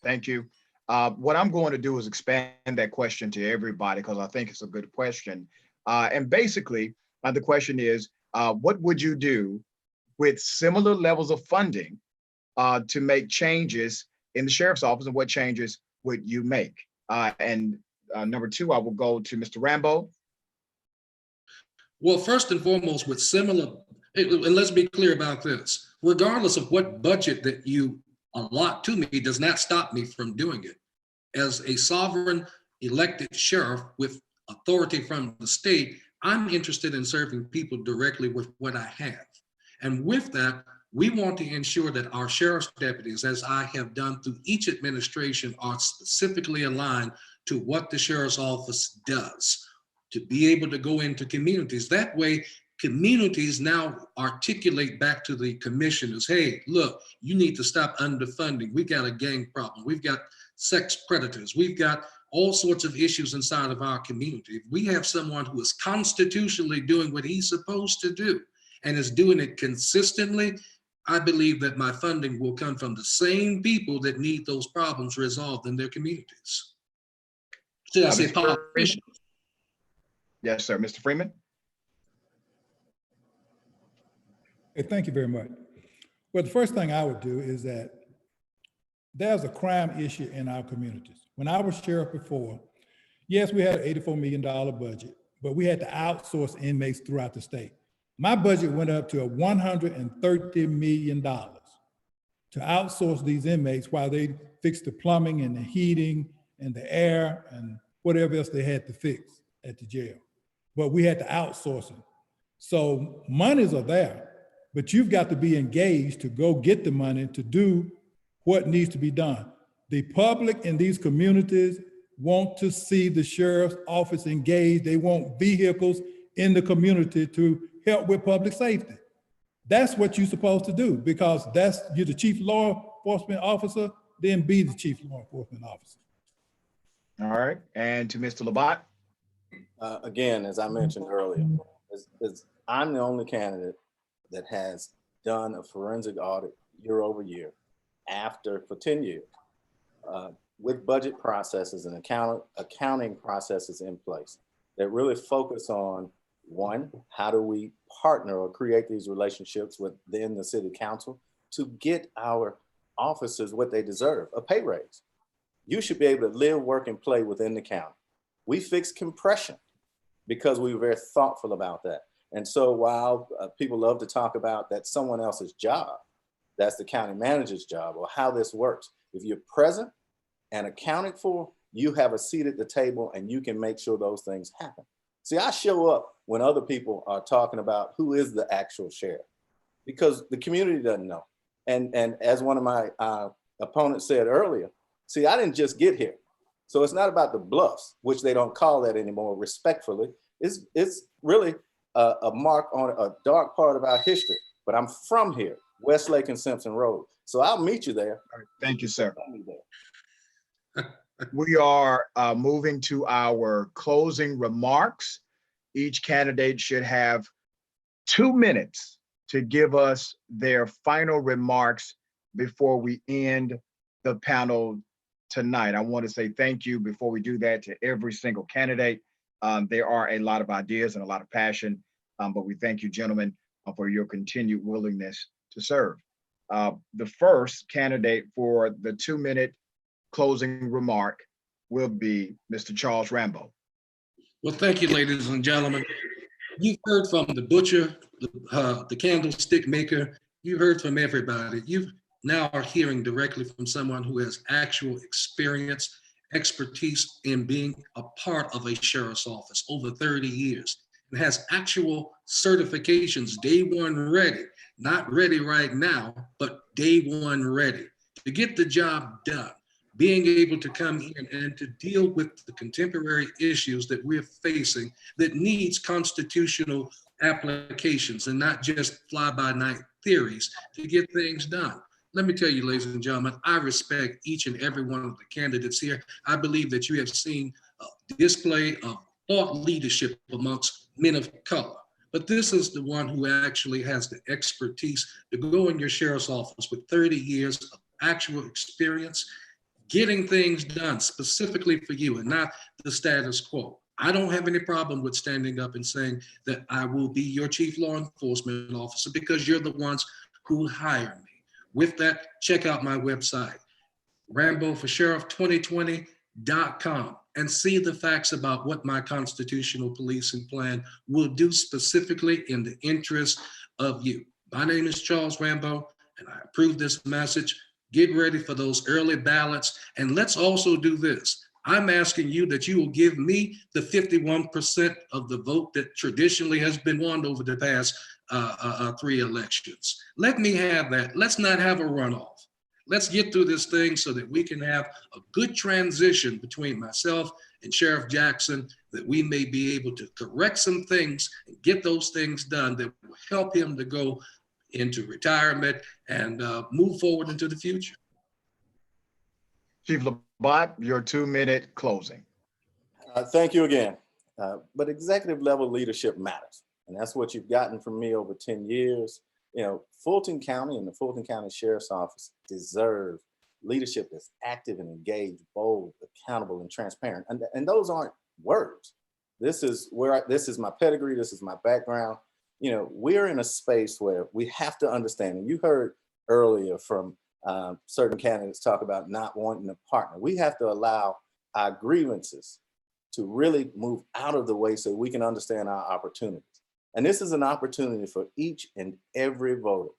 Thank you. What I'm going to do is expand that question to everybody, because I think it's a good question. And basically, The question is, what would you do with similar levels of funding to make changes in the sheriff's office, and what changes would you make? And number two, I will go to Mr. Rambo. Well, first and foremost, with similar, and let's be clear about this, regardless of what budget that you allot to me does not stop me from doing it. As a sovereign elected sheriff with authority from the state, I'm interested in serving people directly with what I have. And with that, we want to ensure that our sheriff's deputies, as I have done through each administration, are specifically aligned to what the sheriff's office does, to be able to go into communities. That way, communities now articulate back to the commissioners, hey, look, you need to stop underfunding. We've got a gang problem. We've got sex predators. We've got all sorts of issues inside of our community. If we have someone who is constitutionally doing what he's supposed to do and is doing it consistently, I believe that my funding will come from the same people that need those problems resolved in their communities. Should I say politicians? Yes, sir. Mr. Freeman? Hey, thank you very much. Well, the first thing I would do is that there's a crime issue in our communities. When I was sheriff before, yes, we had an $84 million budget, but we had to outsource inmates throughout the state. My budget went up to $130 million to outsource these inmates while they fixed the plumbing and the heating and the air and whatever else they had to fix at the jail. But we had to outsource them. So monies are there, but you've got to be engaged to go get the money to do what needs to be done. The public in these communities want to see the sheriff's office engaged. They want vehicles in the community to help with public safety. That's what you're supposed to do, because you're the chief law enforcement officer, then be the chief law enforcement officer. All right, and to Mr. Labat. Again, as I mentioned earlier, I'm the only candidate that has done a forensic audit year over year for 10 years with budget processes and accounting processes in place that really focus on, one, how do we partner or create these relationships within the city council to get our officers what they deserve, a pay raise. You should be able to live, work, and play within the county. We fixed compression because we were very thoughtful about that. And so while people love to talk about that's someone else's job, that's the county manager's job, or how this works. If you're present and accounted for, you have a seat at the table and you can make sure those things happen. See, I show up when other people are talking about who is the actual sheriff, because the community doesn't know. And as one of my opponents said earlier, see, I didn't just get here. So it's not about the bluffs, which they don't call that anymore, respectfully. It's really a mark on a dark part of our history, but I'm from here, Westlake and Simpson Road. So I'll meet you there. All right, thank you, sir. We are moving to our closing remarks. Each candidate should have 2 minutes to give us their final remarks before we end the panel tonight. I want to say thank you before we do that to every single candidate. There are a lot of ideas and a lot of passion, but we thank you, gentlemen, for your continued willingness to serve. The first candidate for the 2-minute closing remark will be Mr. Charles Rambo. Well, thank you, ladies and gentlemen. You've heard from the butcher, the candlestick maker. You heard from everybody. You now are hearing directly from someone who has actual experience, expertise in being a part of a sheriff's office over 30 years, and has actual certifications, day one ready, not ready right now, but day one ready to get the job done. Being able to come in and to deal with the contemporary issues that we're facing that needs constitutional applications and not just fly-by-night theories to get things done. Let me tell you, ladies and gentlemen, I respect each and every one of the candidates here. I believe that you have seen a display of thought leadership amongst men of color. But this is the one who actually has the expertise to go in your sheriff's office with 30 years of actual experience, getting things done specifically for you and not the status quo. I don't have any problem with standing up and saying that I will be your chief law enforcement officer because you're the ones who hire me. With that, check out my website, RamboForSheriff2020.com, and see the facts about what my constitutional policing plan will do specifically in the interest of you. My name is Charles Rambo, and I approve this message. Get ready for those early ballots. And let's also do this. I'm asking you that you will give me the 51% of the vote that traditionally has been won over the past 3 elections. Let me have that. Let's not have a runoff. Let's get through this thing so that we can have a good transition between myself and Sheriff Jackson, that we may be able to correct some things and get those things done that will help him to go into retirement and move forward into the future. Chief Labat, your 2-minute closing. Thank you again. But executive level leadership matters. And that's what you've gotten from me over 10 years. You know, Fulton County and the Fulton County Sheriff's Office deserve leadership that's active and engaged, bold, accountable, and transparent. And those aren't words. This is my pedigree. This is my background. You know, we're in a space where we have to understand, and you heard earlier from certain candidates talk about not wanting a partner. We have to allow our grievances to really move out of the way so we can understand our opportunities. And this is an opportunity for each and every voter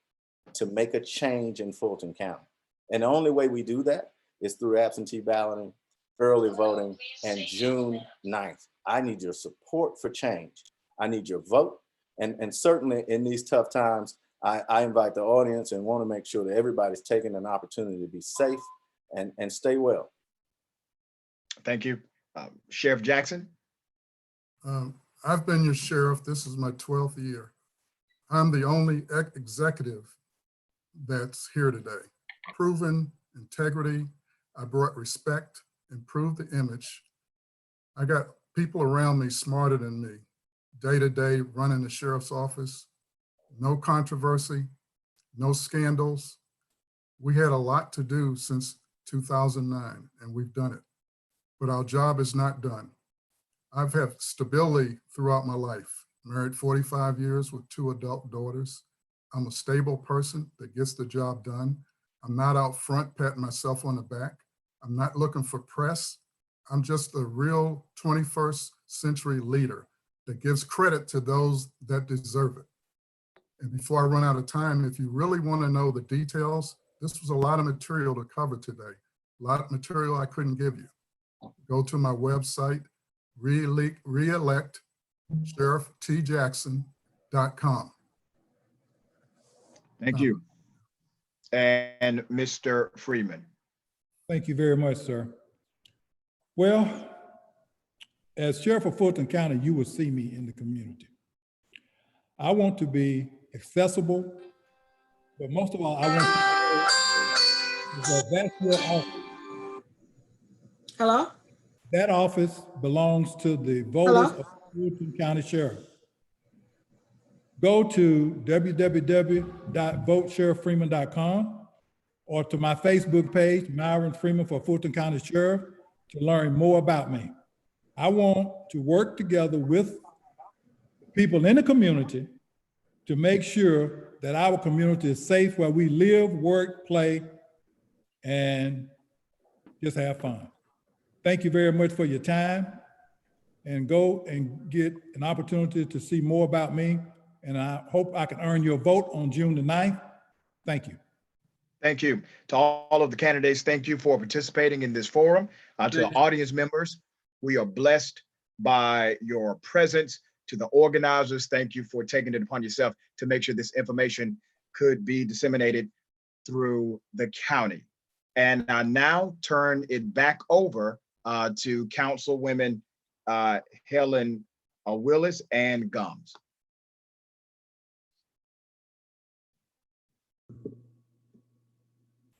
to make a change in Fulton County. And the only way we do that is through absentee balloting, early voting, and June 9th. I need your support for change. I need your vote. And certainly in these tough times, I invite the audience and want to make sure that everybody's taking an opportunity to be safe and stay well. Thank you. Sheriff Jackson. I've been your sheriff. This is my 12th year. I'm the only executive that's here today. Proven integrity. I brought respect, improved the image. I got people around me smarter than me, day to day running the sheriff's office. No controversy, no scandals. We had a lot to do since 2009, and we've done it. But our job is not done. I've had stability throughout my life, married 45 years with 2 adult daughters. I'm a stable person that gets the job done. I'm not out front patting myself on the back. I'm not looking for press. I'm just a real 21st century leader that gives credit to those that deserve it. And before I run out of time, if you really want to know the details, this was a lot of material to cover today. A lot of material I couldn't give you. Go to my website, reelectSheriffTJackson.com. Thank you. And Mr. Freeman. Thank you very much, sir. Well, as Sheriff of Fulton County, you will see me in the community. I want to be accessible, but most of all, I want to know that that's your office. Hello? That office belongs to the voters of Fulton County Sheriff. Go to www.votesheriffreeman.com or to my Facebook page, Myron Freeman for Fulton County Sheriff, to learn more about me. I want to work together with people in the community to make sure that our community is safe, where we live, work, play, and just have fun. Thank you very much for your time, and go and get an opportunity to see more about me. And I hope I can earn your vote on June the 9th. Thank you. Thank you. To all of the candidates, thank you for participating in this forum. To the audience members, we are blessed by your presence. To the organizers, thank you for taking it upon yourself to make sure this information could be disseminated through the county. And I now turn it back over to Councilwomen Helen Willis and Gumbs.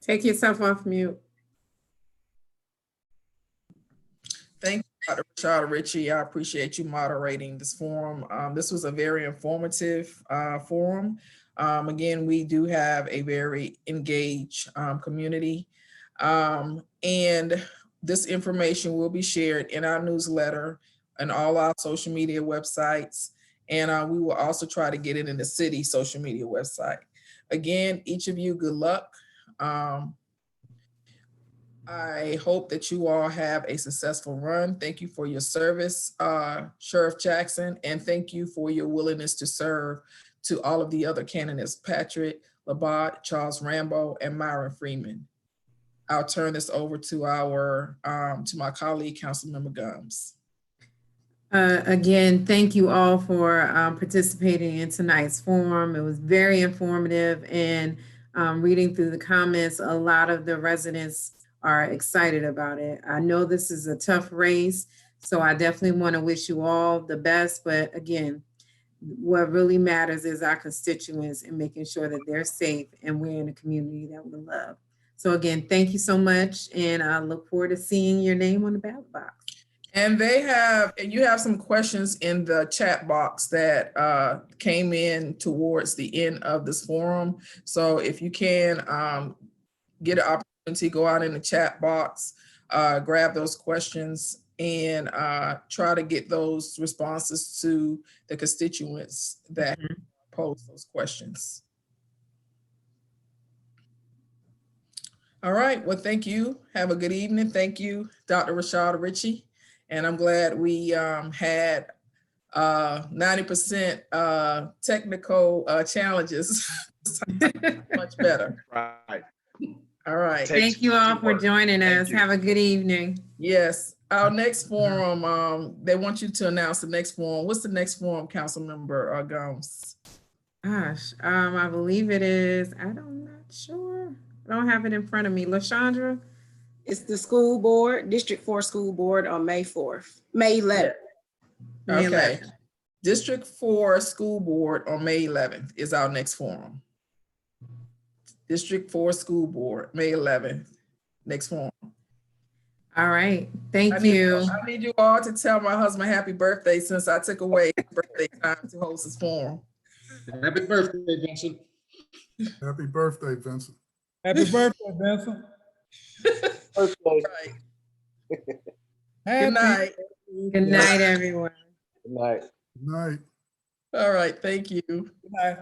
Take yourself off mute. Thank you, Dr. Rashad Ritchie. I appreciate you moderating this forum. This was a very informative forum. Again, we do have a very engaged community. And this information will be shared in our newsletter and all our social media websites. And we will also try to get it in the city social media website. Again, each of you, good luck. I hope that you all have a successful run. Thank you for your service, Sheriff Jackson, and thank you for your willingness to serve to all of the other candidates, Patrick Labat, Charles Rambo, and Myron Freeman. I'll turn this over to to my colleague, Councilmember Gumbs. Again, thank you all for participating in tonight's forum. It was very informative, and reading through the comments, a lot of the residents are excited about it. I know this is a tough race, so I definitely want to wish you all the best. But again, what really matters is our constituents and making sure that they're safe and we're in a community that we love. So again, thank you so much, and I look forward to seeing your name on the ballot box. And you have some questions in the chat box that came in towards the end of this forum. So if you can get an opportunity, go out in the chat box, grab those questions, and try to get those responses to the constituents that pose those questions. All right, well, thank you. Have a good evening. Thank you, Dr. Rashad Ritchie. And I'm glad we had 90% technical challenges. Much better. Right. All right. Thank you all for joining us. Have a good evening. Yes. Our next forum, they want you to announce the next forum. What's the next forum, Councilmember Gomes? Gosh, I believe it is, I'm not sure. I don't have it in front of me. LaShondra? It's the school board, District 4 school board on May 4th, May 11th. May Okay. 11th. District 4 school board on May 11th is our next forum. District 4 school board, May 11th, next forum. All right, thank you. I need you all to tell my husband happy birthday since I took away his birthday time to host his forum. Happy birthday, Vincent. Happy birthday, Vincent. Happy birthday, Vincent. Right. Good night. Good night, everyone. Good night. Good night. All right, thank you. Good night.